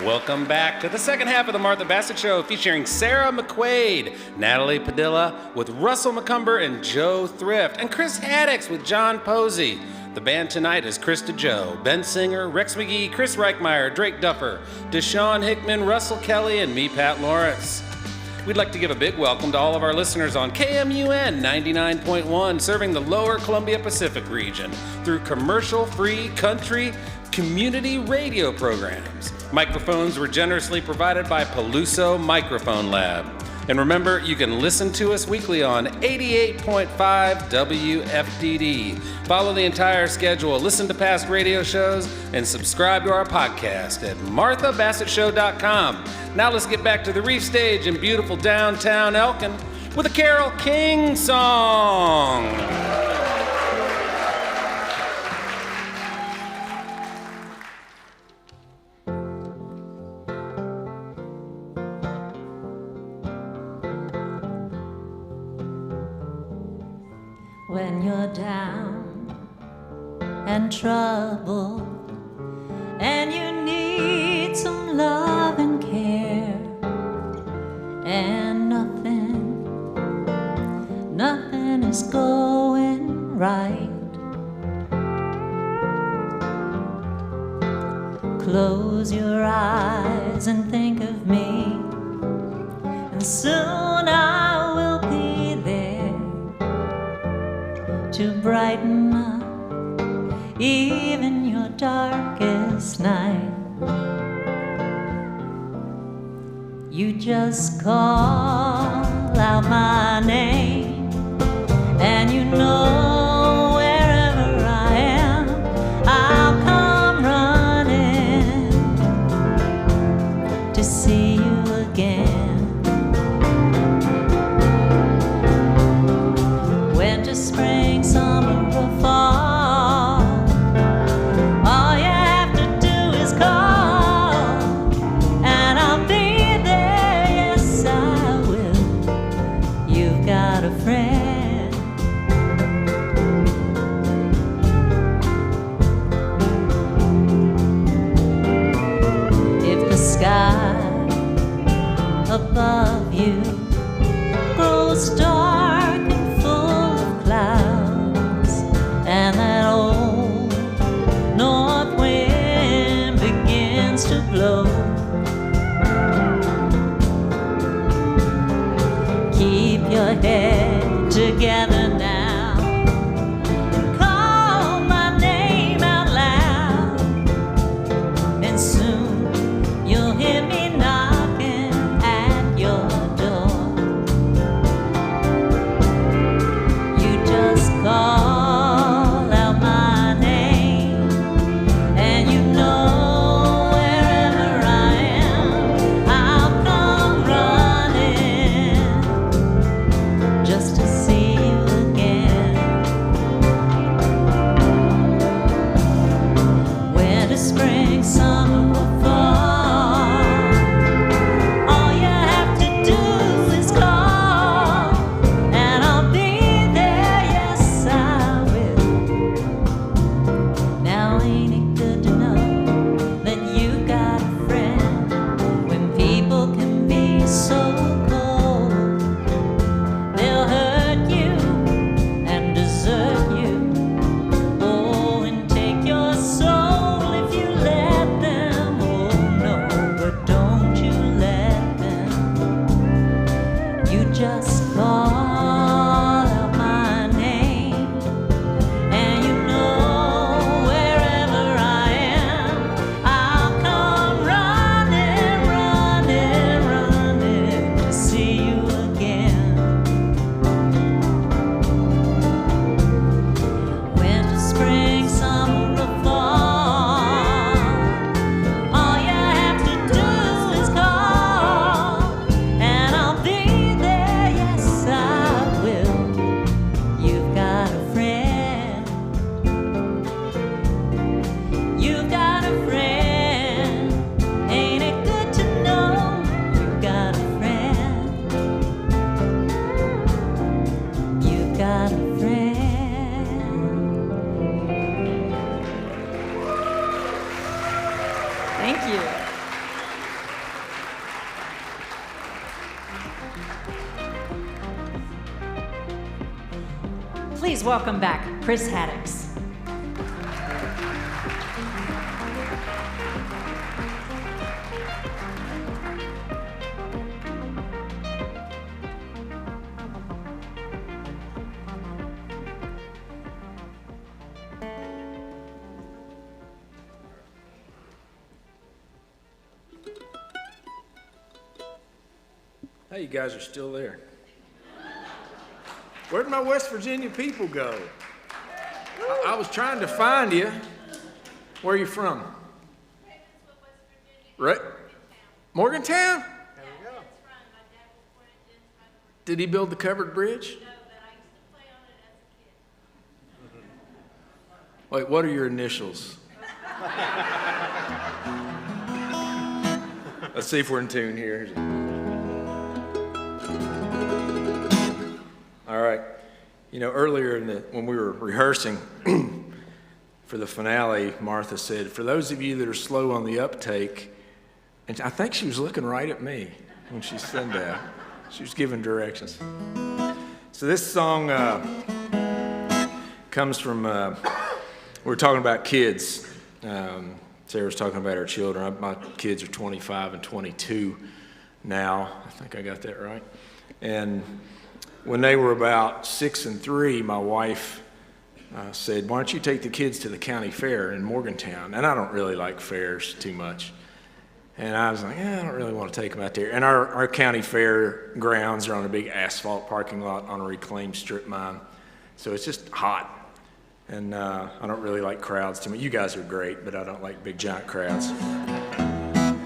Welcome back to the second half of the Martha Bassett Show, featuring Sarah McQuaid, Natalie Padilla with Russell McCumber and Joe Thrift, and Chris Haddox with John Posey. The band tonight is Krista Joe, Ben Singer, Rex McGee, Chris Reichmeier, Drake Duffer, Deshaun Hickman, Russell Kelly, and me, Pat Lawrence. We'd like to give a big welcome to all of our listeners on KMUN 99.1, serving the lower Columbia Pacific region through commercial-free country community radio programs. Microphones were generously provided by Peluso Microphone Lab. And remember, you can listen to us weekly on 88.5 WFDD. Follow the entire schedule, listen to past radio shows, and subscribe to our podcast at MarthaBassettShow.com. Now let's get back to the Reeves stage in beautiful downtown Elkin with a Carole King song. When you're down and troubled and you need some love and care, and nothing is going right, close your eyes and think of me, and soon I will be there to brighten up even your darkest night. You just call out my name, and you know wherever I am, I'll come running to see you again. Winter, spring, summer, or fall, all you have to do is call, and I'll be there, yes I will. You've got a friend. If the sky above you grows dark and full of clouds, and that old north wind begins to blow, keep your head together now, and call my name out loud, and soon you'll hear me knocking at your door. You just call out my name, and you know wherever I am, I'll come running just to see you again. Winter, spring, summer, or fall, all you have to do is call, and I'll be there, yes I will. Now ain't it good to know that you got a friend when people can be so cold? They'll hurt you and desert you, oh, and take your soul if you let them. Oh no, but don't you let them. You just call out my name, and you know wherever I am, I'll come running, running, running to see you again. Winter, spring, summer, or fall, all you have to do is call, and I'll be there, yes I will. You've got a friend. You've got a friend. Ain't it good to know you've got a friend? You've got a friend. Thank you. Please welcome back Chris Haddox. Hey, you guys are still there. Where'd my West Virginia people go? I was trying to find you. Where are you from? Right? Morgantown? There we go. Did he build the covered bridge? No, but I used to play on it as a kid. Wait, what are your initials? Let's see if we're in tune here. All right. You know, earlier when we were rehearsing for the finale, Martha said, for those of you that are slow on the uptake, and I think she was looking right at me when she said that. She was giving directions. So this song comes from, we're talking about kids. Sarah was talking about her children. My kids are 25 and 22 now. I think I got that right. And when they were about 6 and 3, my wife said, why don't you take the kids to the county fair in Morgantown? And I don't really like fairs too much. And I was like, I don't really want to take them out there. And our county fair grounds are on a big asphalt parking lot on a reclaimed strip mine. So it's just hot. And I don't really like crowds too much. You guys are great, but I don't like big giant crowds.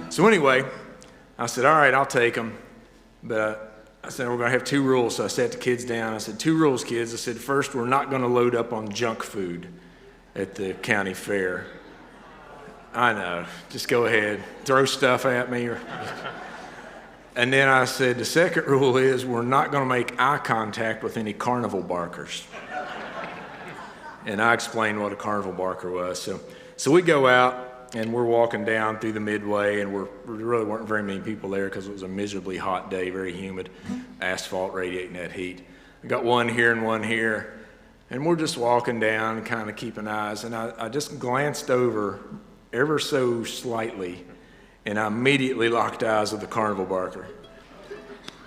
So anyway, I said, all right, I'll take them. But I said, we're going to have 2 rules. So I sat the kids down. I said, 2 rules, kids. I said, first, we're not going to load up on junk food at the county fair. I know, just go ahead, throw stuff at me. And then I said, the second rule is we're not going to make eye contact with any carnival barkers. And I explained what a carnival barker was. So we go out and we're walking down through the midway, and there really weren't very many people there because it was a miserably hot day, very humid, asphalt radiating that heat. I got one here and one here, and we're just walking down, kind of keeping eyes, and I just glanced over ever so slightly, and I immediately locked eyes with the carnival barker.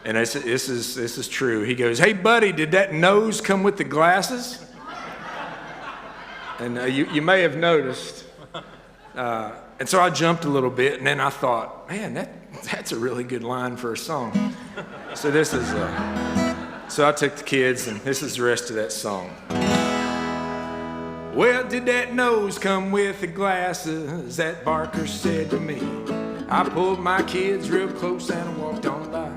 And this is true. He goes, hey, buddy, did that nose come with the glasses? And you may have noticed. And so I jumped a little bit, and then I thought, man, that's a really good line for a song. So so I took the kids, and this is the rest of that song. Well, did that nose come with the glasses? That barker said to me. I pulled my kids real close and I walked on by.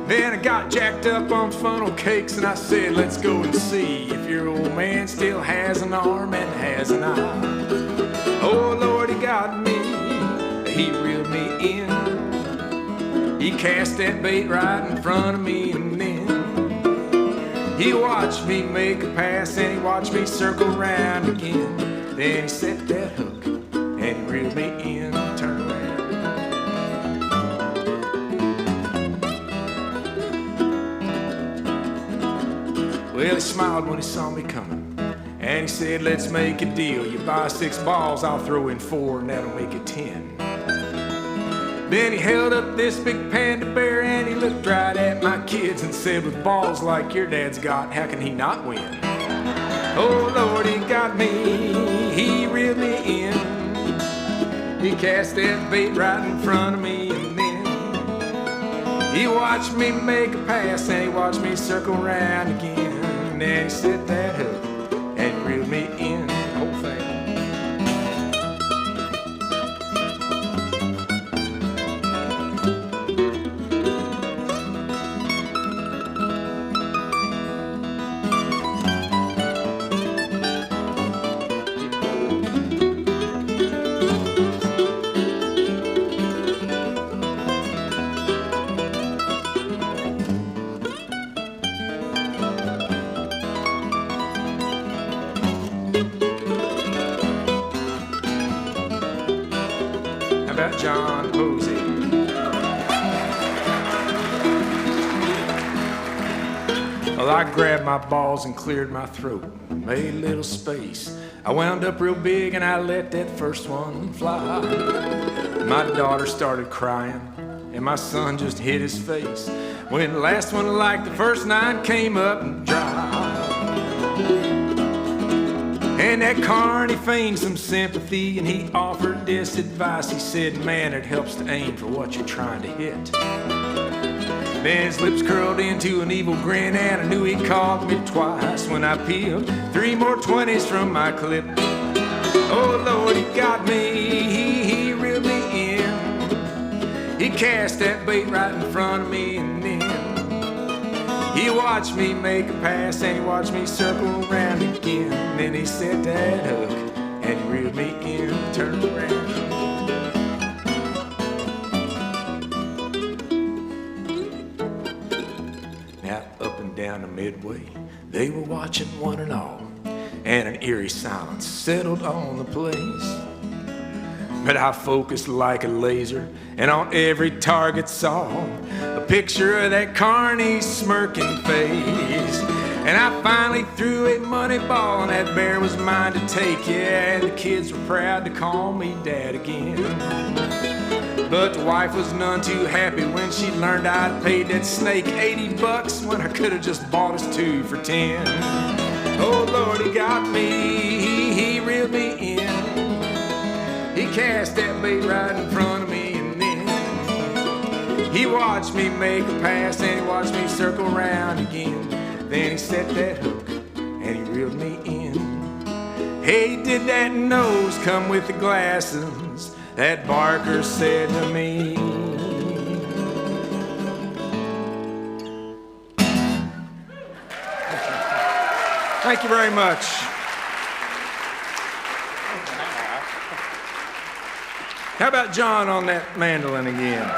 Then I got jacked up on funnel cakes and I said, let's go and see if your old man still has an arm and has an eye. Oh, Lord, he got me. He reeled me in. He cast that bait right in front of me, and then he watched me make a pass and he watched me circle round again. Then he set that hook and he reeled me in and turned around. Well, he smiled when he saw me coming, and he said, let's make a deal. You buy 6 balls, I'll throw in 4, and that'll make it 10. Then he held up this big panda bear and he looked right at my kids and said, with balls like your dad's got, how can he not win? Oh, Lord, he got me, he reeled me in. He cast that bait right in front of me, and then he watched me make a pass and he watched me circle around again. And then he set that hook and reeled me in, the whole thing. John Posey. Well, I grabbed my balls and cleared my throat, made a little space. I wound up real big and I let that first one fly. My daughter started crying and my son just hid his face when the last one, like the first 9, came up and dry. And that carny feigned some sympathy and he offered this advice. He said, man, it helps to aim for what you're trying to hit. Then his lips curled into an evil grin, and I knew he called me twice when I peeled 3 more 20s from my clip. Oh Lord, he got me, he reeled me in. He cast that bait right in front of me, and then he watched me make a pass, and he watched me circle around again. Then he set that hook, and he reeled me in, turned around. Down the midway, they were watching one and all, and an eerie silence settled on the place. But I focused like a laser, and on every target saw a picture of that carny smirking face. And I finally threw a money ball, and that bear was mine to take. Yeah, and the kids were proud to call me dad again. But the wife was none too happy when she learned I'd paid that snake $80 when I could have just bought us 2 for 10. Oh Lord, he got me, he reeled me in. He cast that bait right in front of me, and then he watched me make a pass, and he watched me circle around again. Then he set that hook, and he reeled me in. Hey, did that nose come with the glasses? That barker said to me. Thank you very much. How about John on that mandolin again?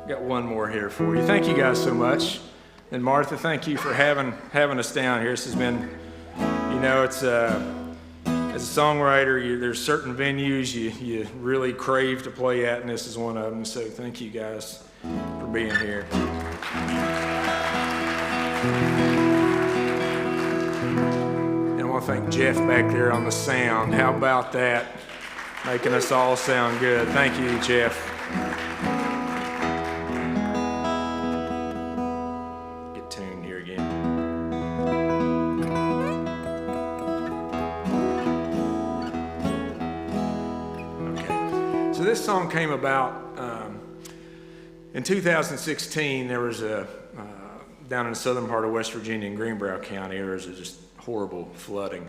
Got one more here for you. Thank you guys so much. And Martha, thank you for having us down here. This has been, you know, it's as a songwriter, there's certain venues you really crave to play at, and this is one of them. So thank you guys for being here. And I want to thank Jeff back there on the sound. How about that? Making us all sound good. Thank you, Jeff. This song came about in 2016. There was down in the southern part of West Virginia in Greenbrier County, there was just horrible flooding.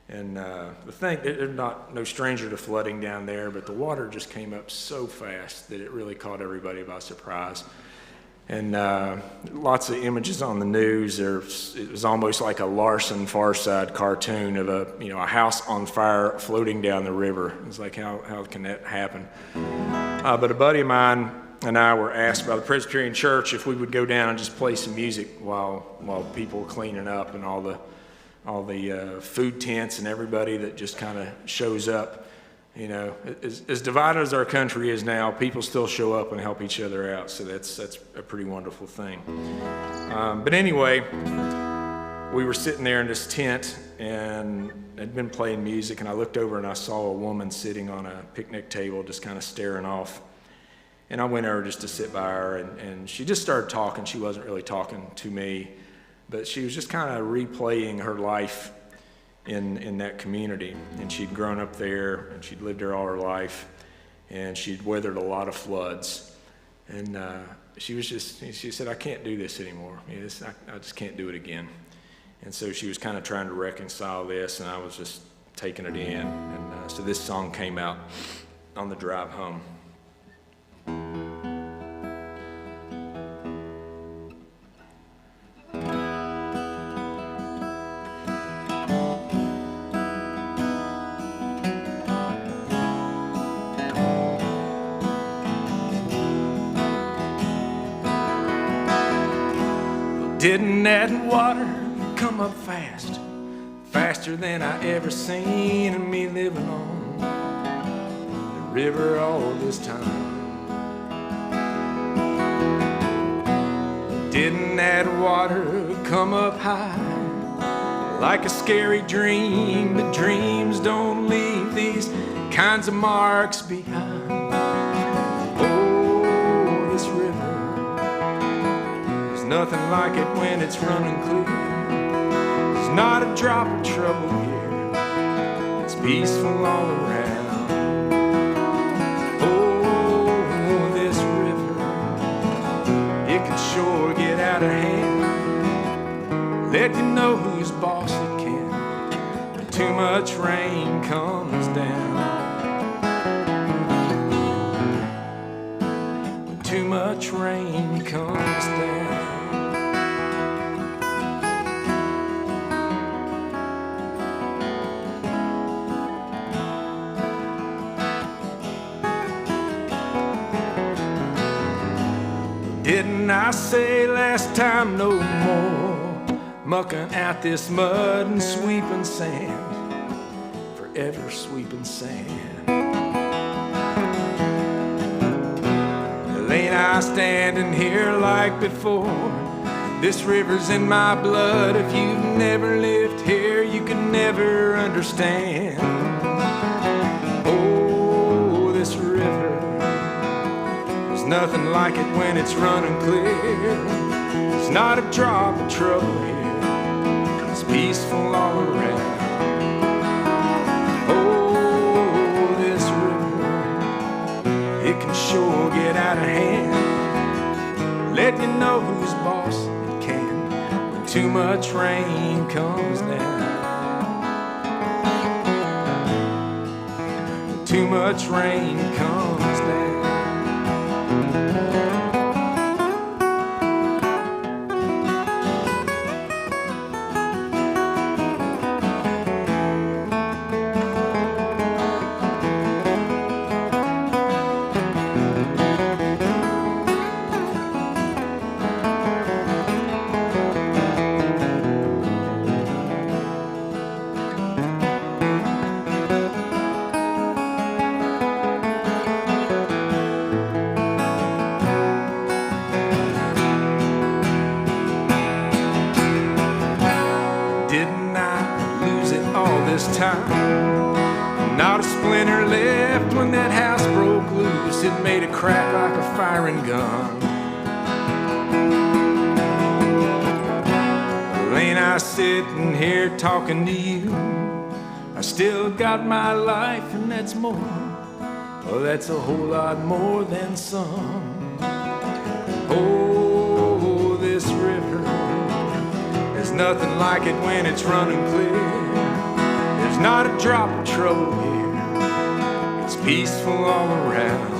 And the thing, there's no stranger to flooding down there, but the water just came up so fast that it really caught everybody by surprise. And lots of images on the news. It was almost like a Larson Far Side cartoon of a house on fire floating down the river. It's like, how can that happen? But a buddy of mine and I were asked by the Presbyterian Church if we would go down and just play some music while people were cleaning up, and all the food tents and everybody that just kind of shows up. You know, as divided as our country is now, people still show up and help each other out, so that's a pretty wonderful thing. But anyway, we were sitting there in this tent and had been playing music, and I looked over and I saw a woman sitting on a picnic table just kind of staring off. And I went over just to sit by her, and she just started talking. She wasn't really talking to me, but she was just kind of replaying her life in that community. And she'd grown up there, and she'd lived there all her life, and she'd weathered a lot of floods. And she said, I can't do this anymore. I just can't do it again. And so she was kind of trying to reconcile this, and I was just taking it in. And so this song came out on the drive home. Didn't that water come up fast, faster than I ever seen, and me living on the river all this time? Didn't that water come up high, like a scary dream, but dreams don't leave these kinds of marks behind? Oh, this river, nothing like it when it's running clear. There's not a drop of trouble here. It's peaceful all around. let you know who's boss it can. When too much rain comes down. When too much rain comes down. Didn't I say last time no more mucking out this mud and sweeping sand, forever sweeping sand? Well, ain't I standing here like before? This river's in my blood. If you've never lived here, you can never understand. Oh, this river, nothing like it when it's running clear. There's not a drop of trouble here. It's peaceful all around. Oh, this river, it can sure get out of hand. Let you know who's boss it can when too much rain comes down. When too much rain comes down. Not a splinter left when that house broke loose. It made a crack like a firing gun. Well, ain't I sitting here talking to you? I still got my life, and that's more. Well, that's a whole lot more than some. Oh, this river, there's nothing like it when it's running clear. There's not a drop of trouble here. It's peaceful all around.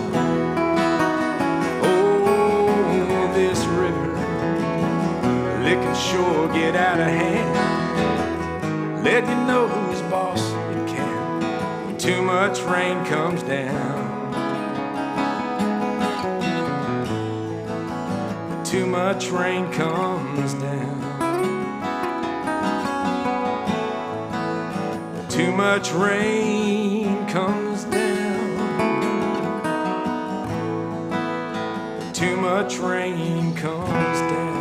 Oh, this river, it can sure get out of hand. Let you know who's boss it can when too much rain comes down. When too much rain comes down. Too much rain comes down. Too much rain comes down.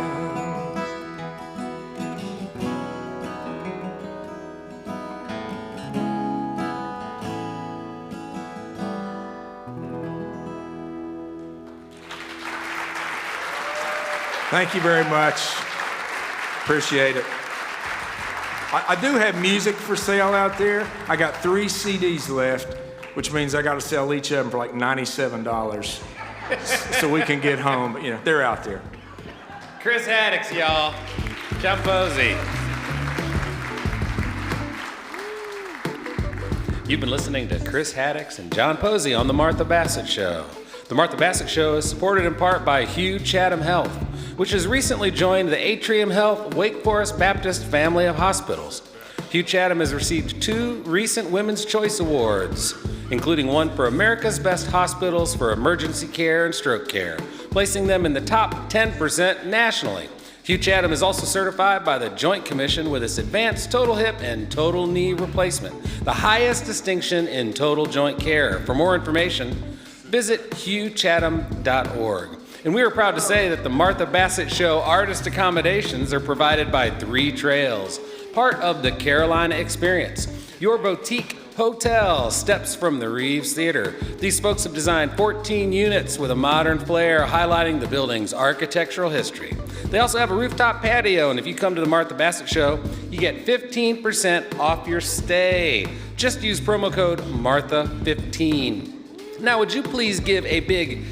Thank you very much. Appreciate it. I do have music for sale out there. I got 3 CDs left, which means I got to sell each of them for like $97 so we can get home. But, you know, they're out there. Chris Haddox, y'all. John Posey. You've been listening to Chris Haddox and John Posey on The Martha Bassett Show. The Martha Bassett Show is supported in part by Hugh Chatham Health, which has recently joined the Atrium Health Wake Forest Baptist family of hospitals. Hugh Chatham has received 2 recent Women's Choice Awards, including one for America's Best Hospitals for Emergency Care and Stroke Care, placing them in the top 10% nationally. Hugh Chatham is also certified by the Joint Commission with its Advanced Total Hip and Total Knee Replacement, the highest distinction in total joint care. For more information, visit hughchatham.org. And we are proud to say that the Martha Bassett Show artist accommodations are provided by 3 Trails, part of the Carolina Experience, your boutique hotel steps from the Reeves Theater. These folks have designed 14 units with a modern flair highlighting the building's architectural history. They also have a rooftop patio, and if you come to the Martha Bassett Show, you get 15% off your stay. Just use promo code MARTHA15. Now, would you please give a big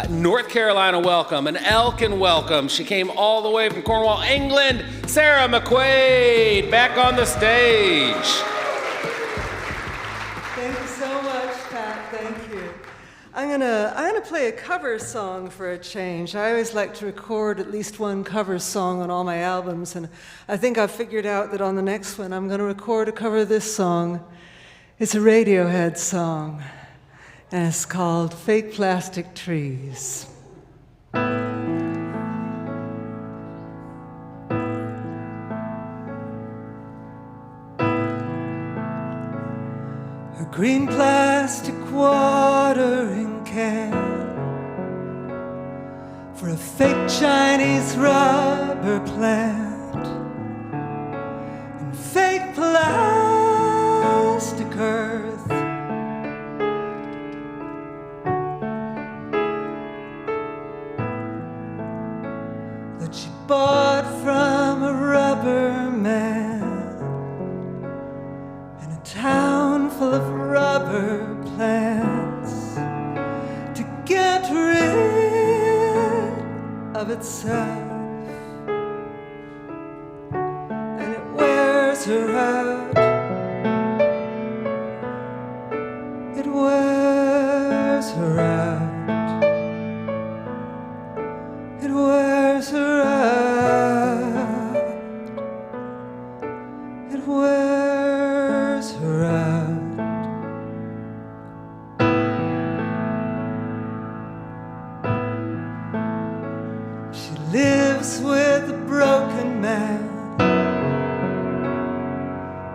North Carolina welcome, an Elkin welcome. She came all the way from Cornwall, England. Sarah McQuaid, back on the stage. Thank you so much, Pat. Thank you. I'm gonna play a cover song for a change. I always like to record at least one cover song on all my albums, and I think I've figured out that on the next one I'm gonna record a cover of this song. It's a Radiohead song, and it's called Fake Plastic Trees. A green plastic watering can for a fake Chinese rubber plant and fake plastic earth. That she bought from a rubber man in a town full of rubber plants to get rid of itself. And it wears her out. It wears her out. It wears her out. It wears her out. She lives with a broken man,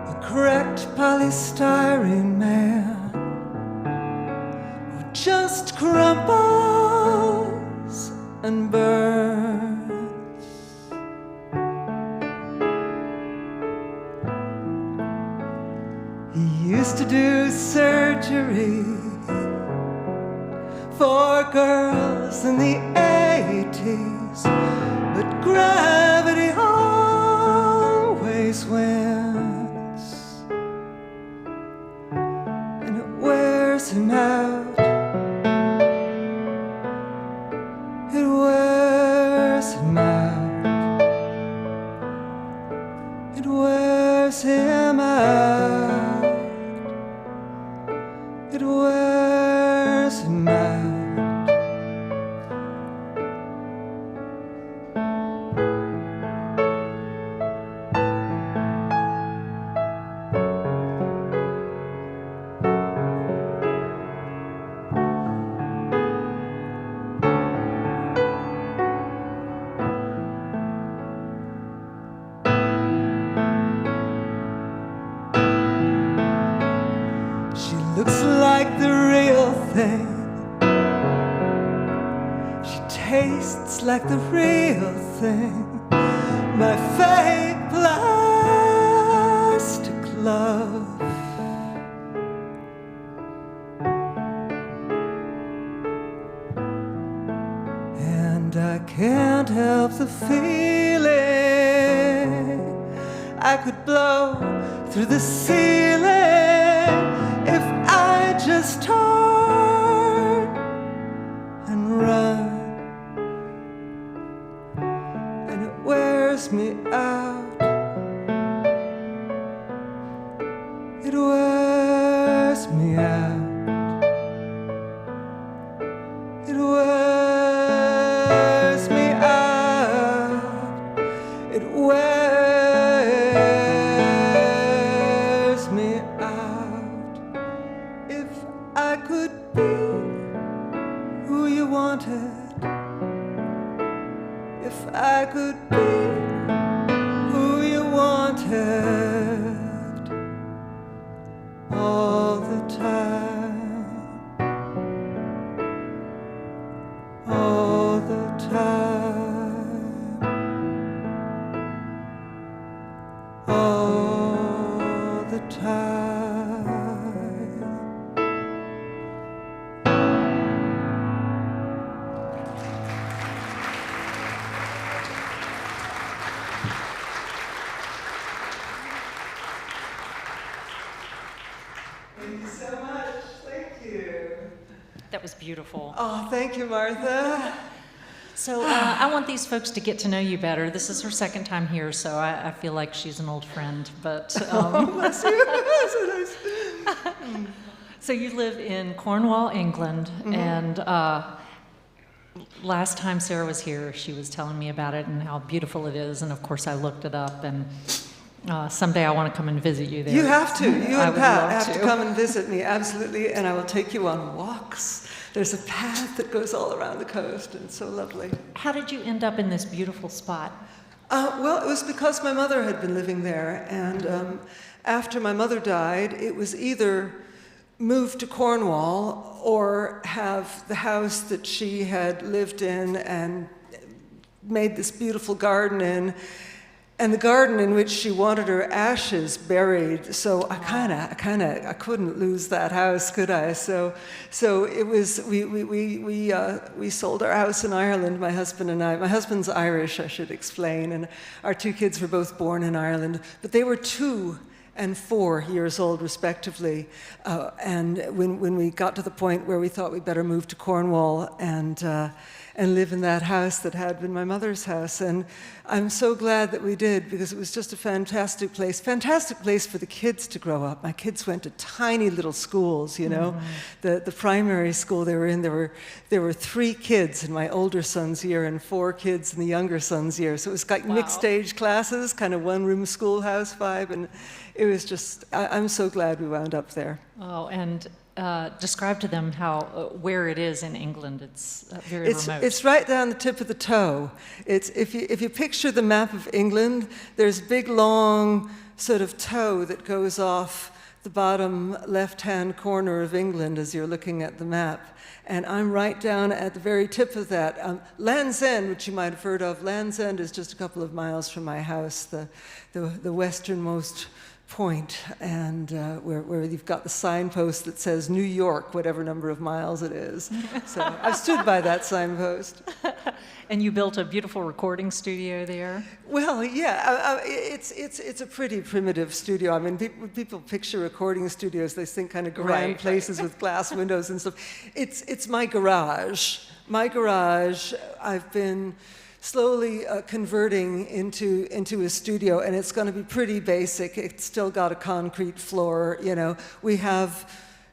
a cracked polystyrene man who just crumbles and burns. He used to do surgery for girls in the 80s, but gravity always wins, and it wears him out. It wears him out. It wears him out. It wears him out. Looks like the real thing. She tastes like the real thing. My fake plastic love. And I can't help the feeling I could blow through the ceiling if I just turn and run. And it wears me out. It wears me out. It wears me out. It wears me out. If I could be who you wanted, if I could be who you wanted all the time, all the time, all the time. Thank you so much. Thank you. That was beautiful. Oh, thank you, Martha. So I want these folks to get to know you better. This is her second time here, so I feel like she's an old friend. But Bless you. So nice. so you live in Cornwall, England, and last time Sarah was here, she was telling me about it and how beautiful it is. And of course, I looked it up, and someday I want to come and visit you there. You have to. You I and would Pat love have to come and visit me, absolutely, and I will take you on walks. There's a path that goes all around the coast, and it's so lovely. How did you end up in this beautiful spot? Well, it was because my mother had been living there, and after my mother died, it was either move to Cornwall or have the house that she had lived in and made this beautiful garden in, and the garden in which she wanted her ashes buried. So I couldn't lose that house, could I? So it was, we sold our house in Ireland, my husband and I. My husband's Irish, I should explain, and our two kids were both born in Ireland, but they were 2 and 4 years old, respectively. And when we got to the point where we thought we'd better move to Cornwall and live in that house that had been my mother's house. And I'm so glad that we did, because it was just a fantastic place for the kids to grow up. My kids went to tiny little schools, you know. The primary school they were in, there were 3 kids in my older son's year and 4 kids in the younger son's year. So it was like mixed age classes, kind of one-room schoolhouse vibe, and it was just, I'm so glad we wound up there. Oh, and describe to them how where it is in England. It's very remote. It's right down the tip of the toe. It's if you picture the map of England, there's a big long sort of toe that goes off the bottom left-hand corner of England as you're looking at the map. And I'm right down at the very tip of that. Land's End, which you might have heard of, Land's End is just a couple of miles from my house, the westernmost point, and where you've got the signpost that says New York, whatever number of miles it is. So I've stood by that signpost. And you built a beautiful recording studio there? Well, yeah, it's a pretty primitive studio. I mean, people picture recording studios, they think kind of grand places with glass windows and stuff. It's my garage. My garage, I've been slowly converting into a studio, and it's going to be pretty basic. It's still got a concrete floor, you know. We have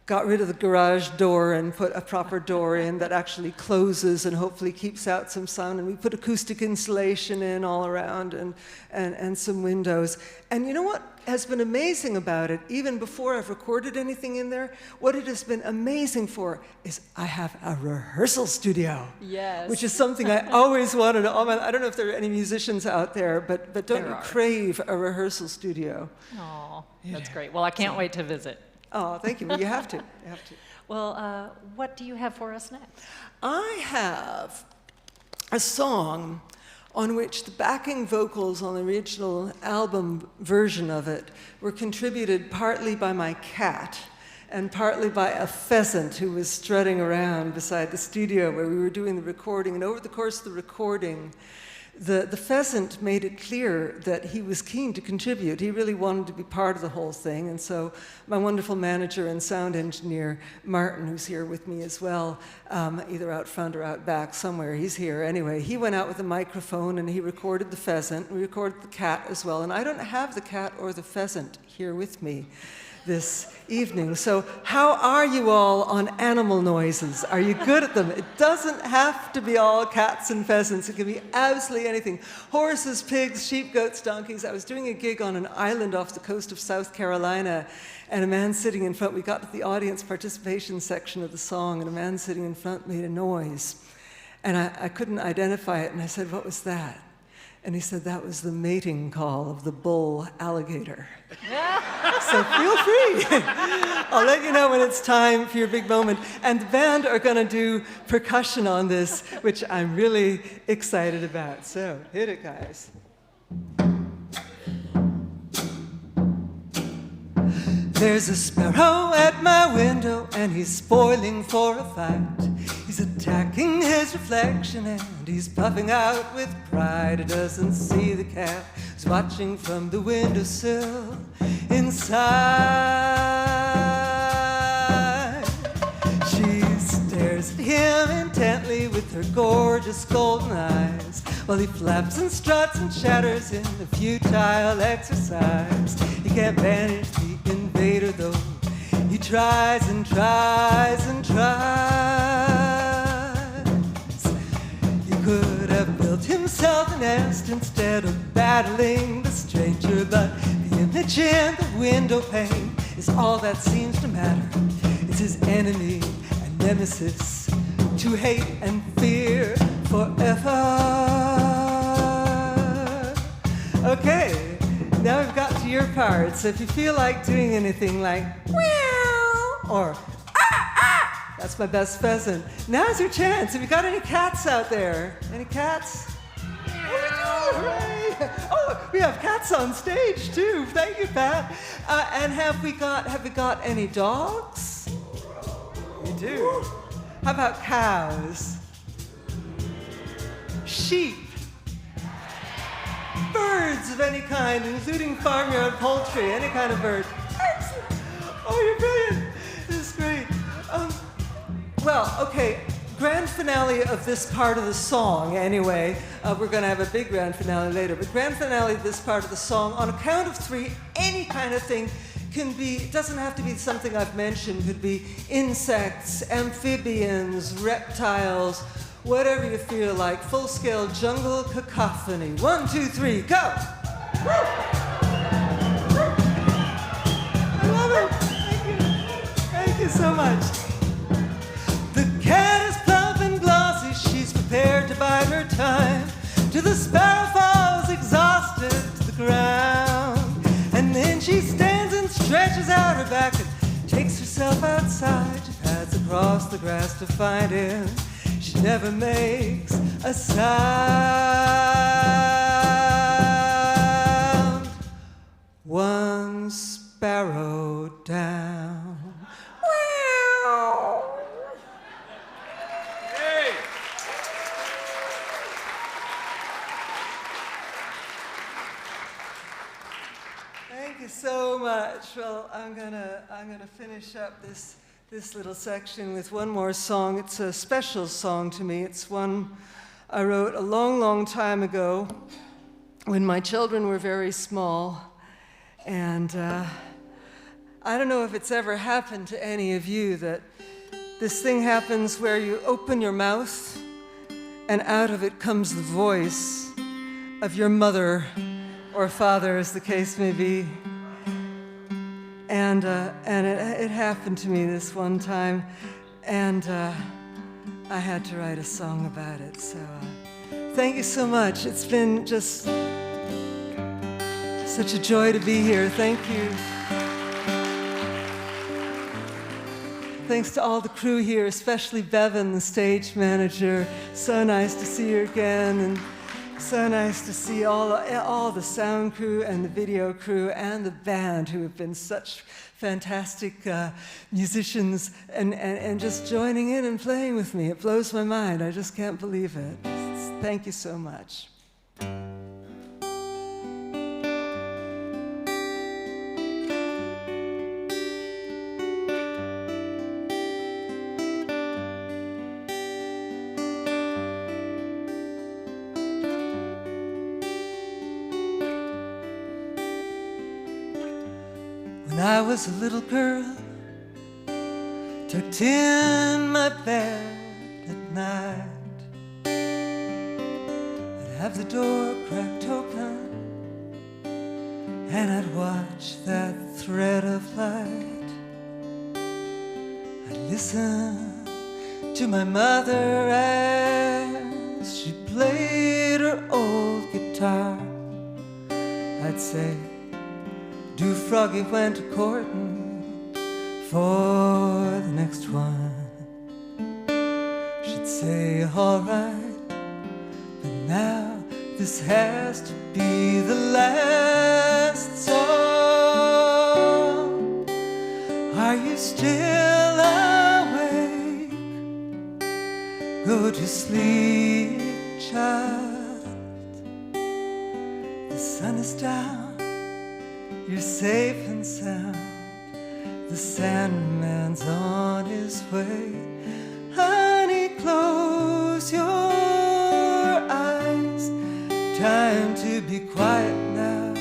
got rid of the garage door and put a proper door in that actually closes and hopefully keeps out some sound, and we put acoustic insulation in all around and some windows. And you know what has been amazing about it, even before I've recorded anything in there, what it has been amazing for is I have a rehearsal studio. Yes. Which is something I always wanted. I don't know if there are any musicians out there, but don't you crave a rehearsal studio? Oh, that's great. Well, I can't wait to visit. Oh, thank you. Well, you have to. You have to. Well, what do you have for us next? I have a song on which the backing vocals on the original album version of it were contributed partly by my cat and partly by a pheasant who was strutting around beside the studio where we were doing the recording. And over the course of the recording, the pheasant made it clear that he was keen to contribute. He really wanted to be part of the whole thing. And so my wonderful manager and sound engineer, Martin, who's here with me as well, either out front or out back somewhere, he's here anyway, he went out with a microphone and he recorded the pheasant. We recorded the cat as well. And I don't have the cat or the pheasant here with me this evening. So how are you all on animal noises? Are you good at them? It doesn't have to be all cats and pheasants. It can be absolutely anything. Horses, pigs, sheep, goats, donkeys. I was doing a gig on an island off the coast of South Carolina, and a man sitting in front, we got to the audience participation section of the song, and a man sitting in front made a noise. And I couldn't identify it, and I said, "What was that?" And he said, "That was the mating call of the bull alligator." So feel free. I'll let you know when it's time for your big moment. And the band are going to do percussion on this, which I'm really excited about. So hit it, guys. There's a sparrow at my window, and he's spoiling for a fight. He's attacking his reflection, and he's puffing out with pride. He doesn't see the cat who's watching from the windowsill inside. She stares her gorgeous golden eyes, while he flaps and struts and shatters in a futile exercise. He can't banish the invader though, he tries and tries and tries. He could have built himself a nest instead of battling the stranger, but the image in the window pane is all that seems to matter. It's his enemy and nemesis to hate and fear forever. Okay, now we've got to your part, so if you feel like doing anything like meow or ah, that's my best pheasant. Now's your chance. Have you got any cats out there? Any cats? Hooray! Oh, we have cats on stage too. Thank you, Pat. And have we got any dogs? We do. How about cows? Sheep? Birds of any kind, including farmyard poultry, any kind of bird. Excellent. Oh, you're brilliant. This is great. Well, okay, grand finale of this part of the song, anyway. We're going to have a big grand finale later, but grand finale of this part of the song, on a count of three, any kind of thing can be, it doesn't have to be something I've mentioned, could be insects, amphibians, reptiles, whatever you feel like. Full-scale jungle cacophony. 1, 2, 3, go! I love it. Thank you. Thank you so much. The cat is plump and glossy. She's prepared to bide her time. To the sparrow falls exhausted to the ground. And then she stands and stretches out her back and takes herself outside. She pads across the grass to find him. She never makes a sound. One sparrow down. Hey! Thank you so much. Well, I'm gonna finish up this little section with one more song. It's a special song to me. It's one I wrote a long, long time ago when my children were very small. And I don't know if it's ever happened to any of you that this thing happens where you open your mouth and out of it comes the voice of your mother or father, as the case may be. And it happened to me this one time, and I had to write a song about it. So thank you so much. It's been just such a joy to be here. Thank you. Thanks to all the crew here, especially Bevan, the stage manager. So nice to see you again, and so nice to see all the sound crew and the video crew and the band, who have been such fantastic musicians and just joining in and playing with me. It blows my mind. I just can't believe it. Thank you so much. When I was a little girl, tucked in my bed at night, I'd have the door cracked open and I'd watch that thread of light. I'd listen to my mother as she played her old guitar. I'd say, do Froggy went a-courtin' for the next one. She'd say, all right, but now this has to be the last song. Are you still awake? Go to sleep, child. The sun is down. You're safe and sound. The Sandman's on his way. Honey, close your quiet now?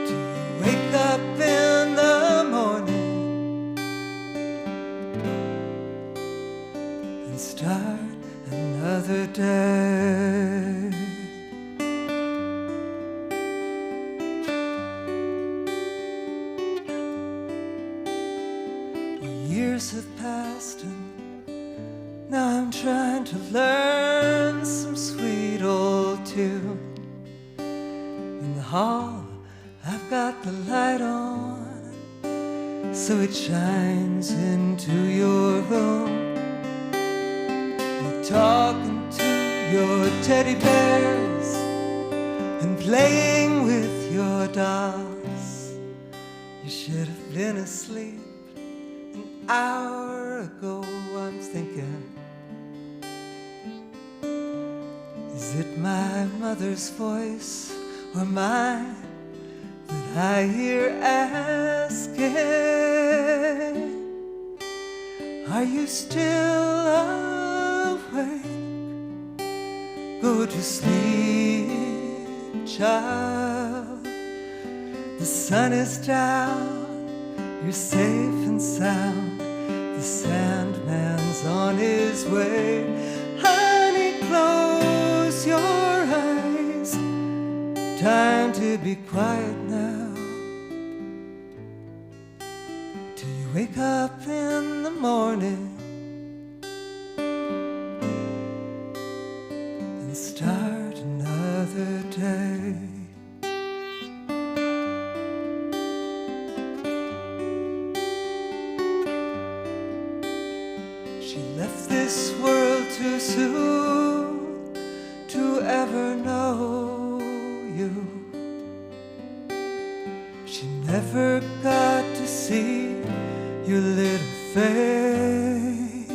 Do you wake up in the morning and start another day? Years have passed and now I'm trying to learn some sweet old tune. In the hall I've got the light on, so it shines into your room. You're talking to your teddy bears and playing with your dolls. You should have been asleep an hour ago. I'm thinking, is it my mother's voice or mine that I hear asking? Are you still awake? Go to sleep, child. The sun is down, you're safe and sound. The Sandman's on his way. Honey, close your eyes. Time to be quiet now. Till you wake up in the morning and start another day. This world too soon to ever know you. She never got to see your little face.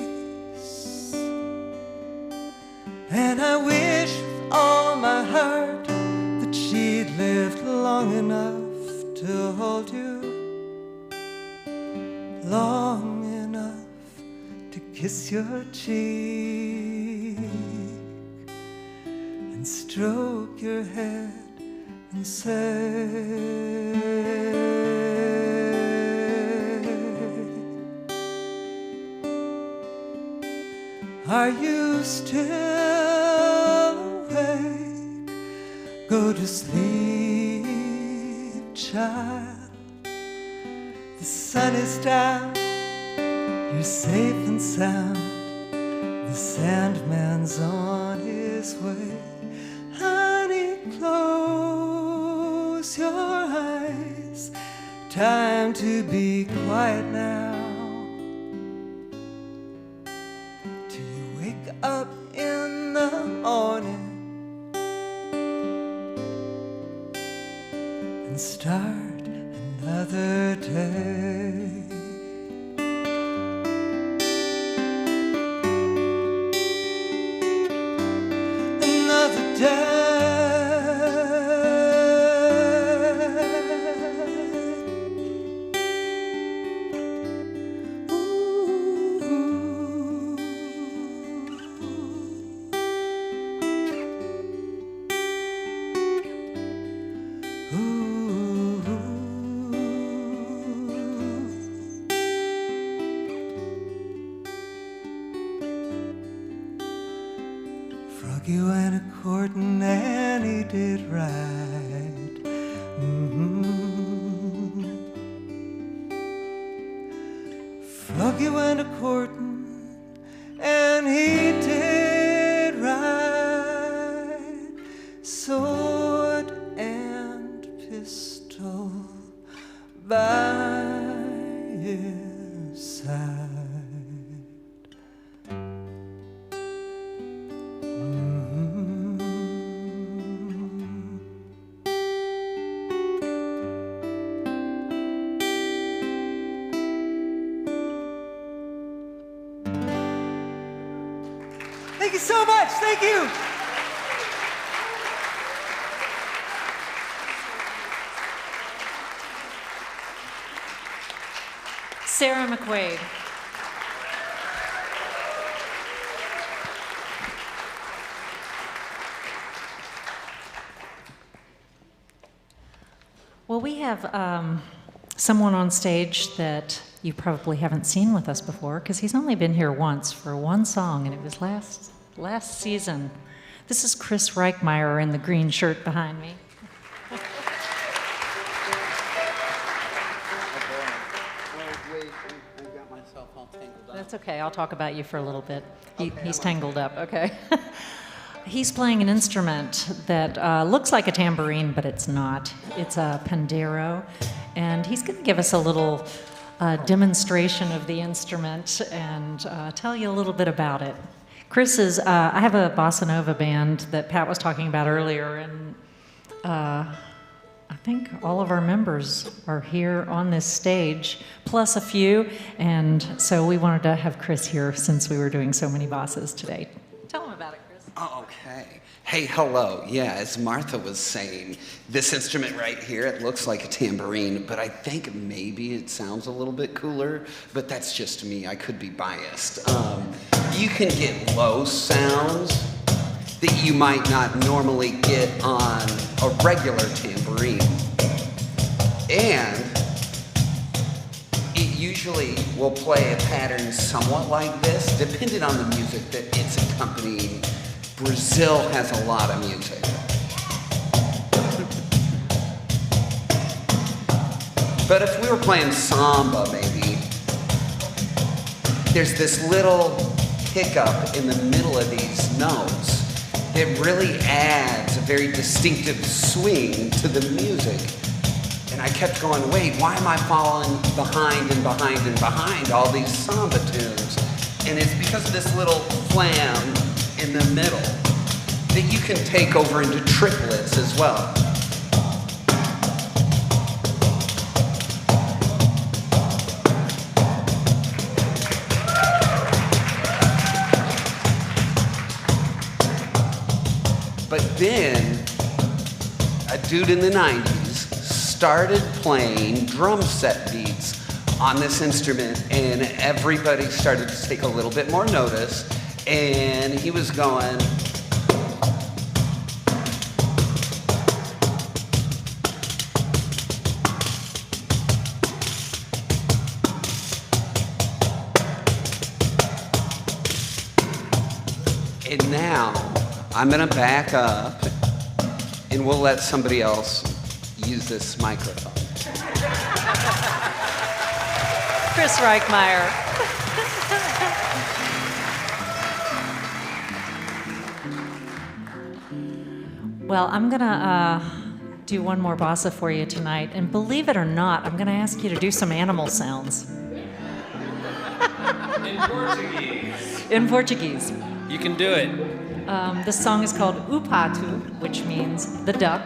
And I wish with all my heart that she'd lived long enough to hold you, long enough to kiss your cheek and stroke your head and say, are you still awake? Go to sleep, child. The sun is down, you're safe and sound. The Sandman's on his way. Honey, close your eyes. Time to be quiet now. Till you wake up in the morning and start another day. Froggy went a-courtin' and he did right. Froggy went a-courtin' and he did right. Sword and pistol by his side. Thank you so much. Thank you. Sarah McQuaid. Well, we have someone on stage that you probably haven't seen with us before, because he's only been here once for one song, and it was last season. This is Chris Reichmeier in the green shirt behind me. That's okay. I'll talk about you for a little bit. He's tangled up. Okay. He's playing an instrument that looks like a tambourine, but it's not. It's a pandero, and he's going to give us a little demonstration of the instrument and tell you a little bit about it. Chris is. I have a bossa nova band that Pat was talking about earlier, and I think all of our members are here on this stage, plus a few, and so we wanted to have Chris here since we were doing so many bosses today. Tell him about it, Chris. Oh, okay. Hey, hello. Yeah, as Martha was saying, this instrument right here, it looks like a tambourine, but I think maybe it sounds a little bit cooler, but that's just me. I could be biased. You can get low sounds that you might not normally get on a regular tambourine. And it usually will play a pattern somewhat like this, depending on the music that it's accompanying. Brazil has a lot of music. But if we were playing samba, maybe, there's this little hiccup in the middle of these notes that really adds a very distinctive swing to the music. And I kept going, wait, why am I falling behind and behind and behind all these samba tunes? And it's because of this little flam in the middle that you can take over into triplets as well. But then, a dude in the 90s started playing drum set beats on this instrument, and everybody started to take a little bit more notice, and he was going, and now I'm gonna back up and we'll let somebody else use this microphone. Chris Reichmeier. Well, I'm gonna do one more bossa for you tonight, and believe it or not, I'm gonna ask you to do some animal sounds. In Portuguese. In Portuguese. You can do it. This song is called O Pato, which means the duck.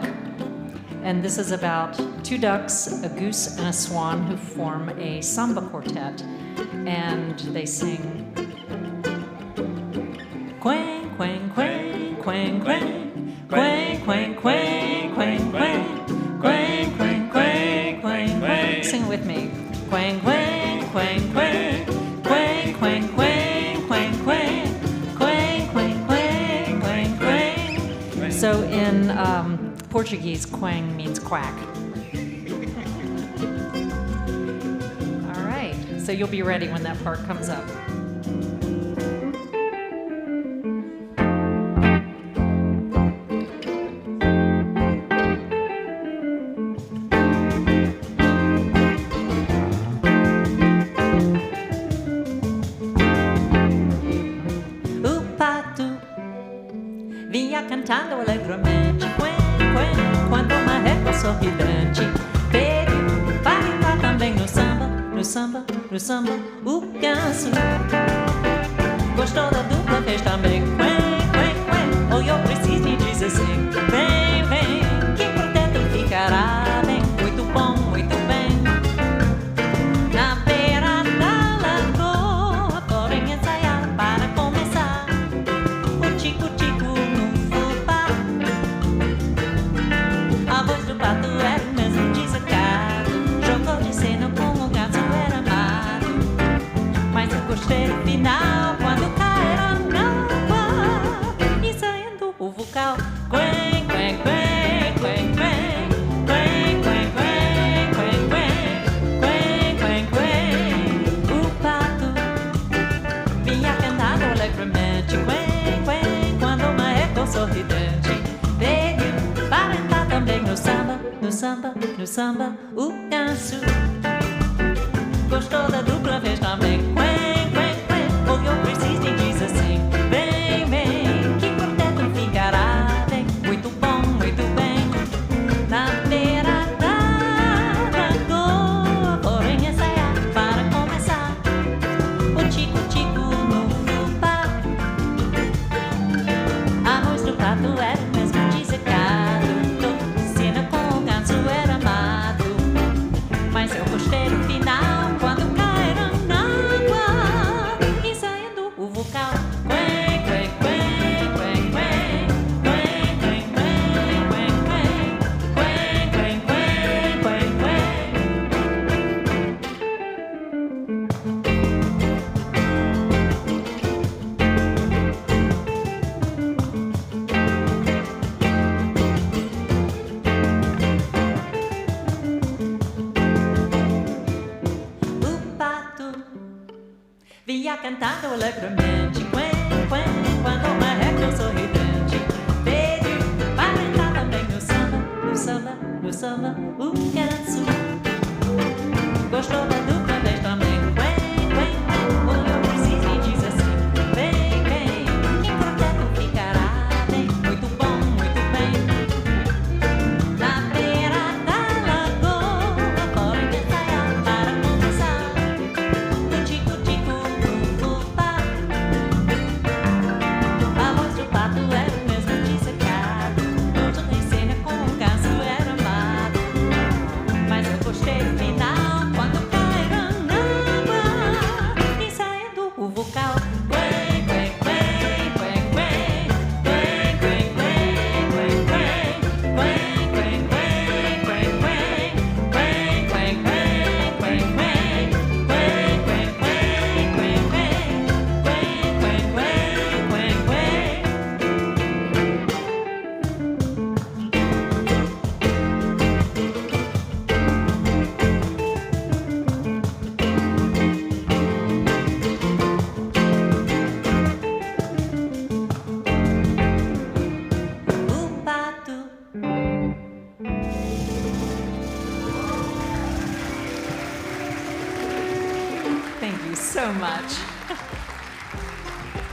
And this is about two ducks, a goose and a swan, who form a samba quartet. And they sing, quang, quang, quang, quang, quang, quang, quang, quang, quang, quang, quang, quang, quang, quang, quang. Sing it with me. Quang, quang, quang, quang, quang, quang, quang, quang, quang. So in Portuguese, quang means quack. All right, so you'll be ready when that part comes up. Cantando alegremente, quen, quen, quando uma régua sorridente. Veio para entrar também no samba, no samba, no samba, o ganso. Gostou da dupla, fez também, quen, quen, quen. Olhou pra si e diz assim, vem, vem, que pro teto ficará bem. Muito bom, muito bem. Na beira da lagoa, podem ensaiar para começar. O tico-tico no a voz do pato era o mesmo desacato. Jogou de cena como o gato era amado. Mas eu gostei do final quando caíram na água, ensaiando o vocal. Quen, quen, no samba, o canso. Gostou da dupla vez também? Quen, quen, quen. Ouviu persiste e diz assim: vem, vem, que quarteto ficará bem. Muito bom, muito bem. Na beira da lagoa, porém ensaiar para começar. O tico-tico no fubá. Arroz do prato era o mesmo dissecado. Tocina com o ganso era amado. Mas eu gostei do final quando caíram na água, ensaiando o vocal. Quen, quen, quen, quen, quen. Quen, quen, quen, quen, quen. Quen, quen, quen, quen, quen. O pato vinha cantando alegremente. Quen, quen, quando uma régua sorridente veio para entrar também no samba, no samba, no samba, o canso. Gostou da dupla vez também? Quen, quen, quen. Olhou preciso e diz assim: vem, vem, que quarteto ficará bem. Muito bom, muito bem. Na beira da lagoa, bora ensaiar para começar. O tico-tico no fubá. A voz do pato era o mesmo dissecado. Outro ensina com o ganso era amado. Mas eu gostei do final quando caíram na água, ensaiando o vocal. Quen, quen, quen, quen, quen. Quen, quen, quen, quen, quen. Quen, quen, quen, quen, quen. Quen, quen, quen, quen, quen. Quen, quen, quen, quen, quen. Quen, quen, quen, quen, quen. O pato. Thank you so much.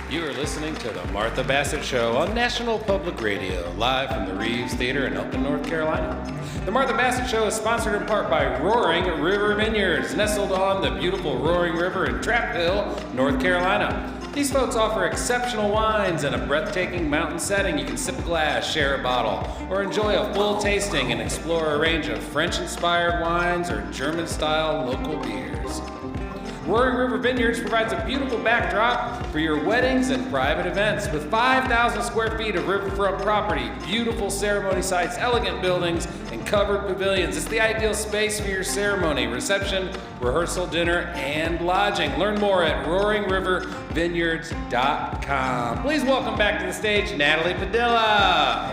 You are listening to the Martha Bassett Show on National Public Radio, live from the Reeves Theater in Elkin, North Carolina. The Martha Bassett Show is sponsored in part by Roaring River Vineyards, nestled on the beautiful Roaring River in Trap Hill, North Carolina. These folks offer exceptional wines in a breathtaking mountain setting. You can sip a glass, share a bottle, or enjoy a full tasting and explore a range of French-inspired wines or German-style local beers. Roaring River Vineyards provides a beautiful backdrop for your weddings and private events. With 5,000 square feet of riverfront property, beautiful ceremony sites, elegant buildings, and covered pavilions, it's the ideal space for your ceremony, reception, rehearsal, dinner, and lodging. Learn more at roaringrivervineyards.com. Please welcome back to the stage Natalie Padilla.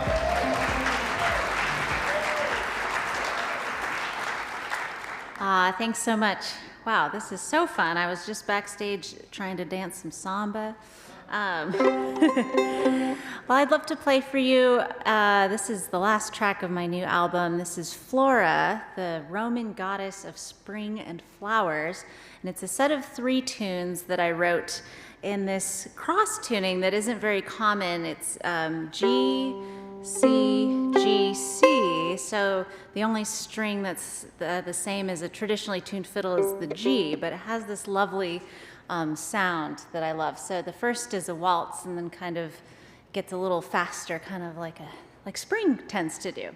Thanks so much. Wow, this is so fun. I was just backstage trying to dance some samba. Well, I'd love to play for you. This is the last track of my new album. This is Flora, the Roman goddess of spring and flowers. And it's a set of 3 tunes that I wrote in this cross tuning that isn't very common. It's G, C, G, C. So the only string that's the same as a traditionally tuned fiddle is the G, but it has this lovely sound that I love. So the first is a waltz and then kind of gets a little faster, kind of like spring tends to do.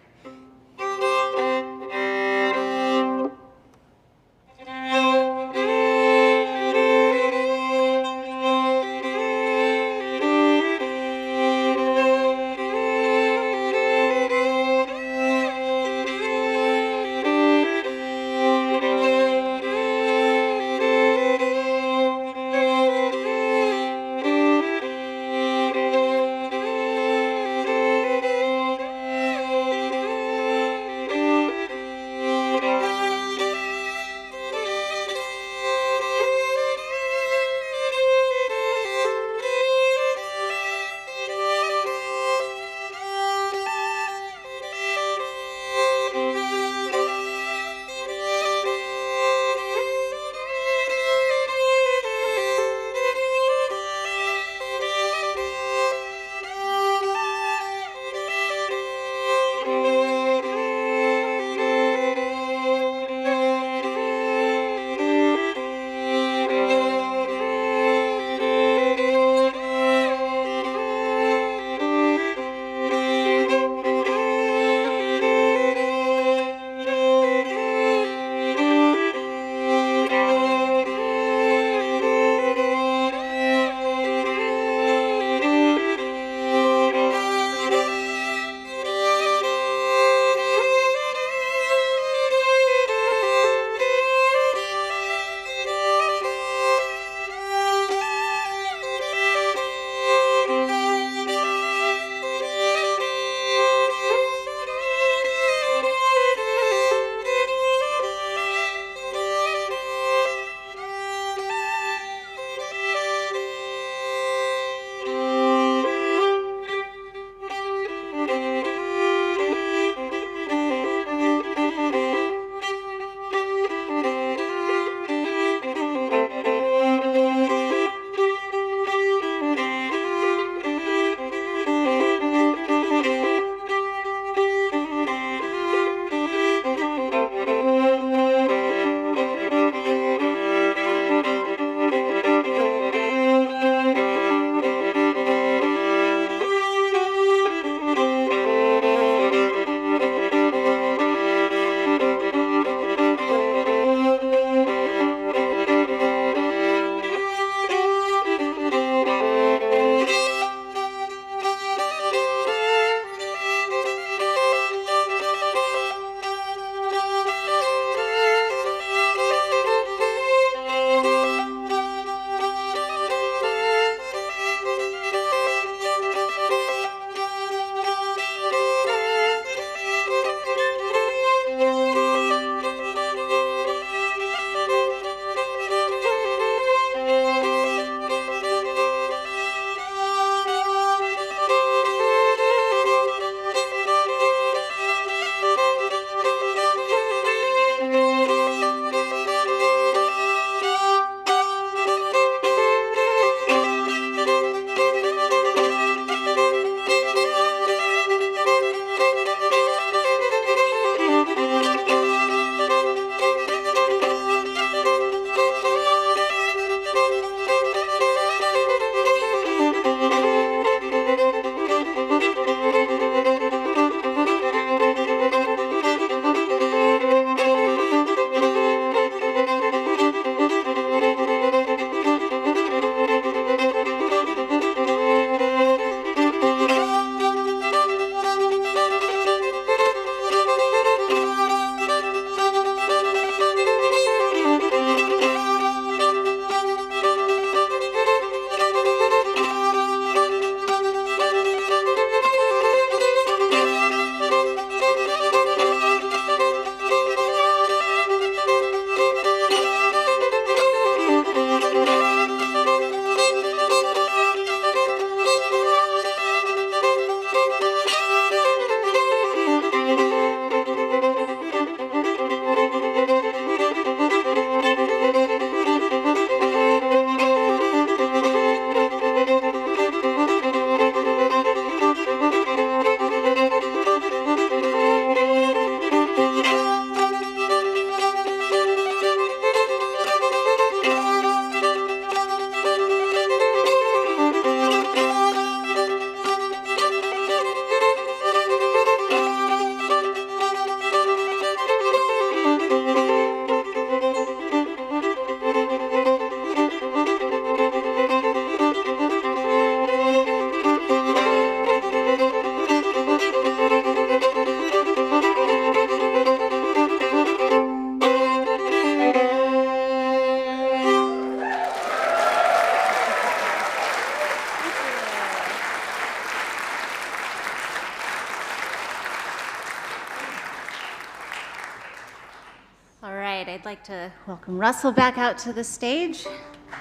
right, I'd like to welcome Russell back out to the stage.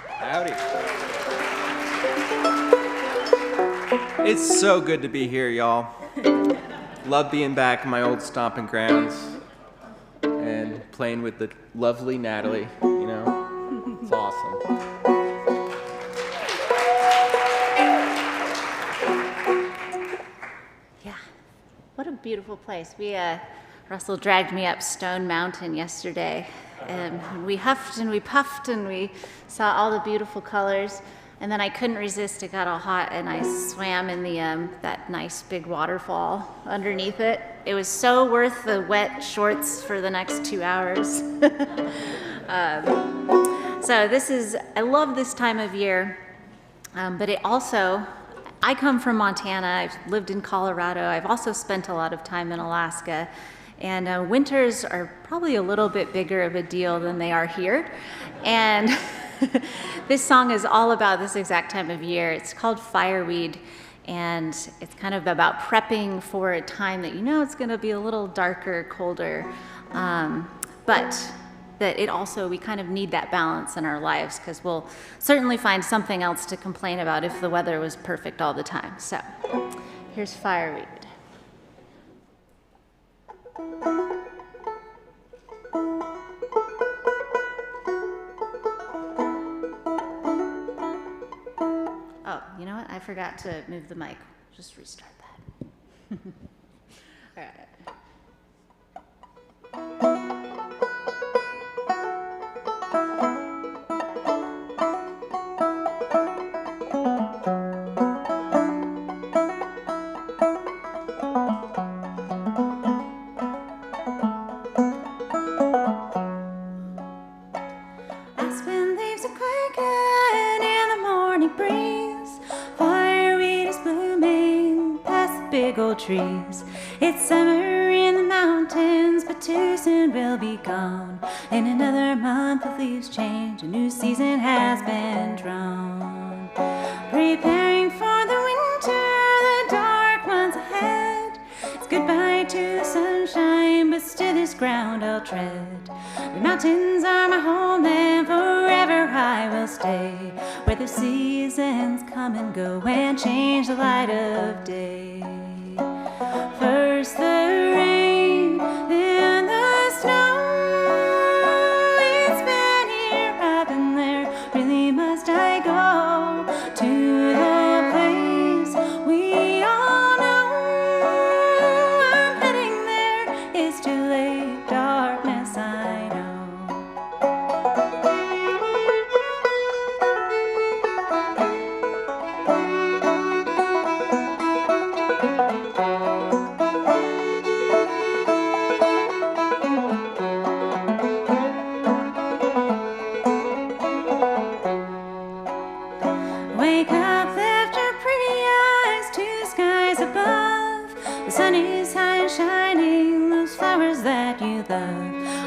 Howdy. It's so good to be here, y'all. Love being back in my old stomping grounds and playing with the lovely Natalie, you know? It's awesome. Yeah, what a beautiful place. Russell dragged me up Stone Mountain yesterday, and we huffed and we puffed and we saw all the beautiful colors, and then I couldn't resist. It got all hot, and I swam in the that nice big waterfall underneath it. It was so worth the wet shorts for the next 2 hours. So I love this time of year, but it also, I come from Montana. I've lived in Colorado. I've also spent a lot of time in Alaska. And winters are probably a little bit bigger of a deal than they are here. And this song is all about this exact time of year. It's called Fireweed, and it's kind of about prepping for a time that you know it's going to be a little darker, colder, but that it also, we kind of need that balance in our lives, because we'll certainly find something else to complain about if the weather was perfect all the time. So here's Fireweed. Oh, you know what? I forgot to move the mic. Just restart that. All right. Trees. It's summer in the mountains, but too soon we'll be gone. In another month the leaves change, a new season has been drawn. Preparing for the winter, the dark months ahead. It's goodbye to the sunshine, but still this ground I'll tread. The mountains are my home, and forever I will stay, where the seasons come and go and change the light of day. First the rain, then the snow. It's been here, I've been there. Really must I go to the place we all know? I'm heading there, it's too late, darkness I know.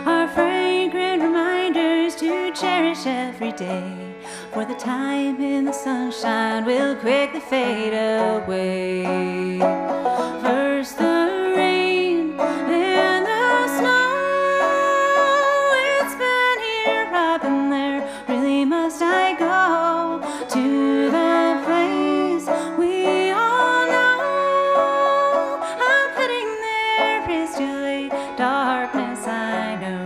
Are fragrant reminders to cherish every day, for the time in the sunshine will quickly fade away. First the rain, then the snow. It's been here, I've been there. Really must I go to the place we all know? I'm heading there, it's too late, darkness I know.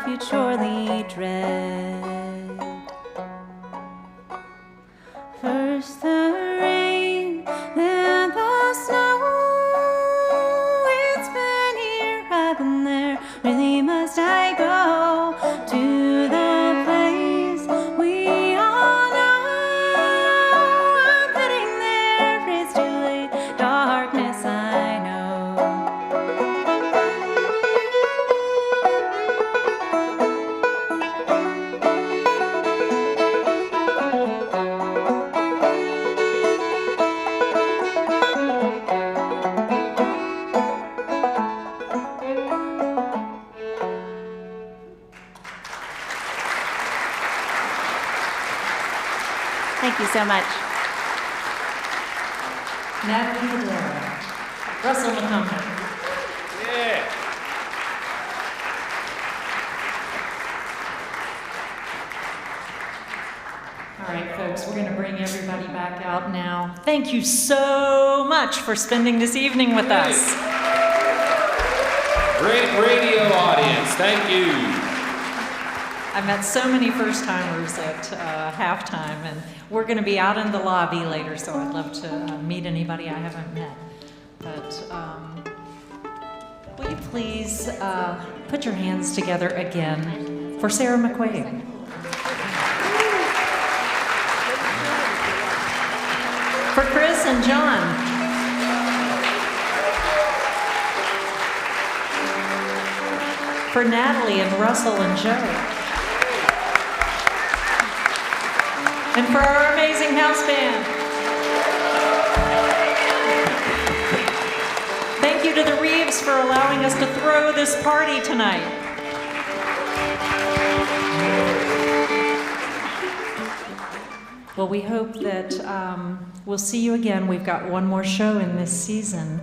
life you'd surely dread. First the rain, then the snow. It's been here, I've been there. Really must I go to the place we all know? I'm heading there, it's too late. Darkness, I know. Thank you so much. Natalie Padilla, Russell McCombs. Yeah. All right, folks, we're going to bring everybody back out now. Thank you so much for spending this evening with us. Great radio audience. Thank you. I met so many first-timers at halftime, and we're going to be out in the lobby later, so I'd love to meet anybody I haven't met. But will you please put your hands together again for Sarah McQuaid. For Chris and John. For Natalie and Russell and Joe. And for our amazing house band. Thank you to the Reeves for allowing us to throw this party tonight. Well, we hope that we'll see you again. We've got one more show in this season,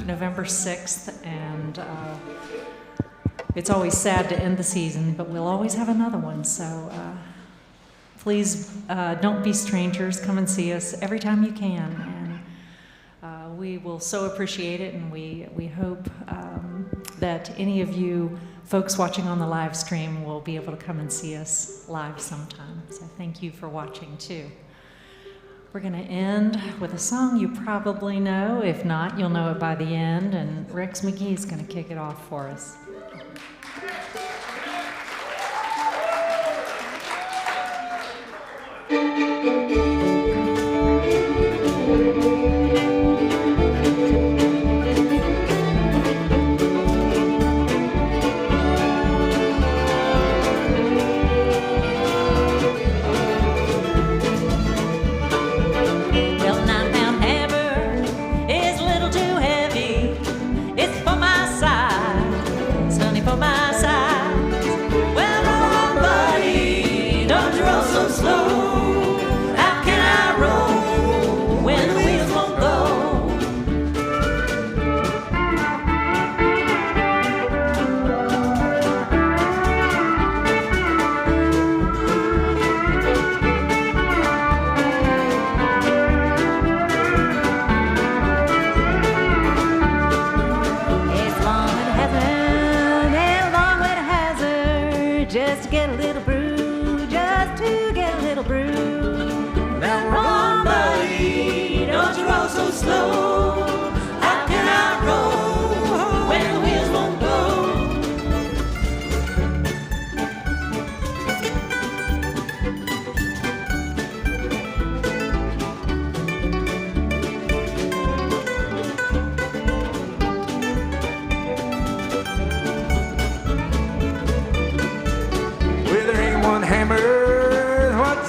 November 6th, and it's always sad to end the season, but we'll always have another one, so please don't be strangers. Come and see us every time you can, and we will so appreciate it, and we hope that any of you folks watching on the live stream will be able to come and see us live sometime. So thank you for watching too. We're going to end with a song you probably know. If not, you'll know it by the end, and Rex McGee is going to kick it off for us.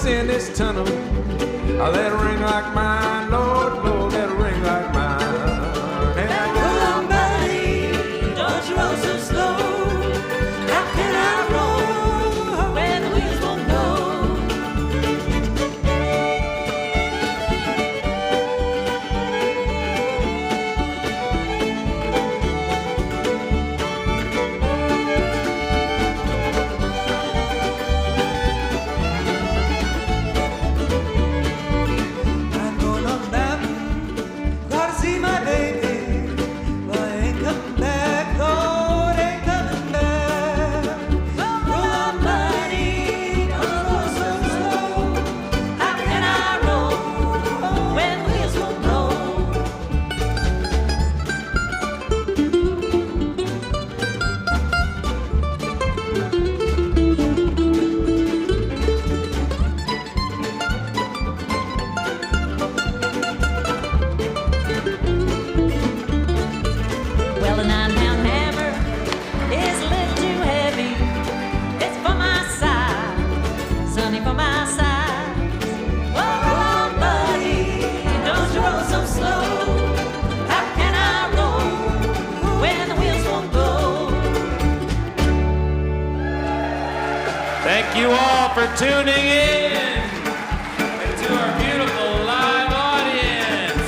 In this tunnel, let it ring like mine, Lord, Lord, let it ring like mine. Hey, come on, buddy, don't you roll so slow. How can I roll when the wheels won't Thank you all for tuning in. And to our beautiful live audience.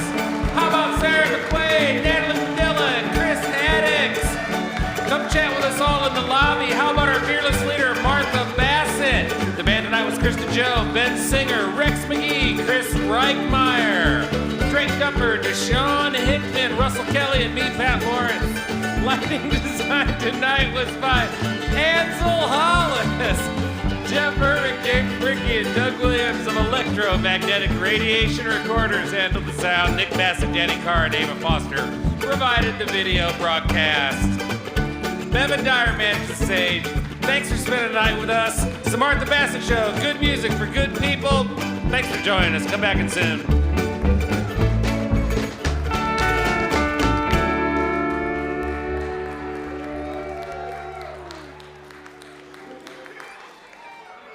How about Sarah McQuaid, Natalie Padilla, and Chris Haddox? Come chat with us all in the lobby. How about our fearless leader, Martha Bassett? The band tonight was Krista Joe, Ben Singer, Rex McGee, Chris Reichmeier, Drake Dupper, Deshaun Hickman, Russell Kelly, and me, Pat Lawrence. Lighting design tonight was by Ansel Hollis. Jeff Irving, Jake Bricky, and Doug Williams of Electromagnetic Radiation Recorders handled the sound. Nick Bassett, Danny Carr, and David Foster provided the video broadcast. Bevan Dyer managed the stage. Thanks for spending the night with us. It's the Martha Bassett Show. Good music for good people. Thanks for joining us. Come back in soon.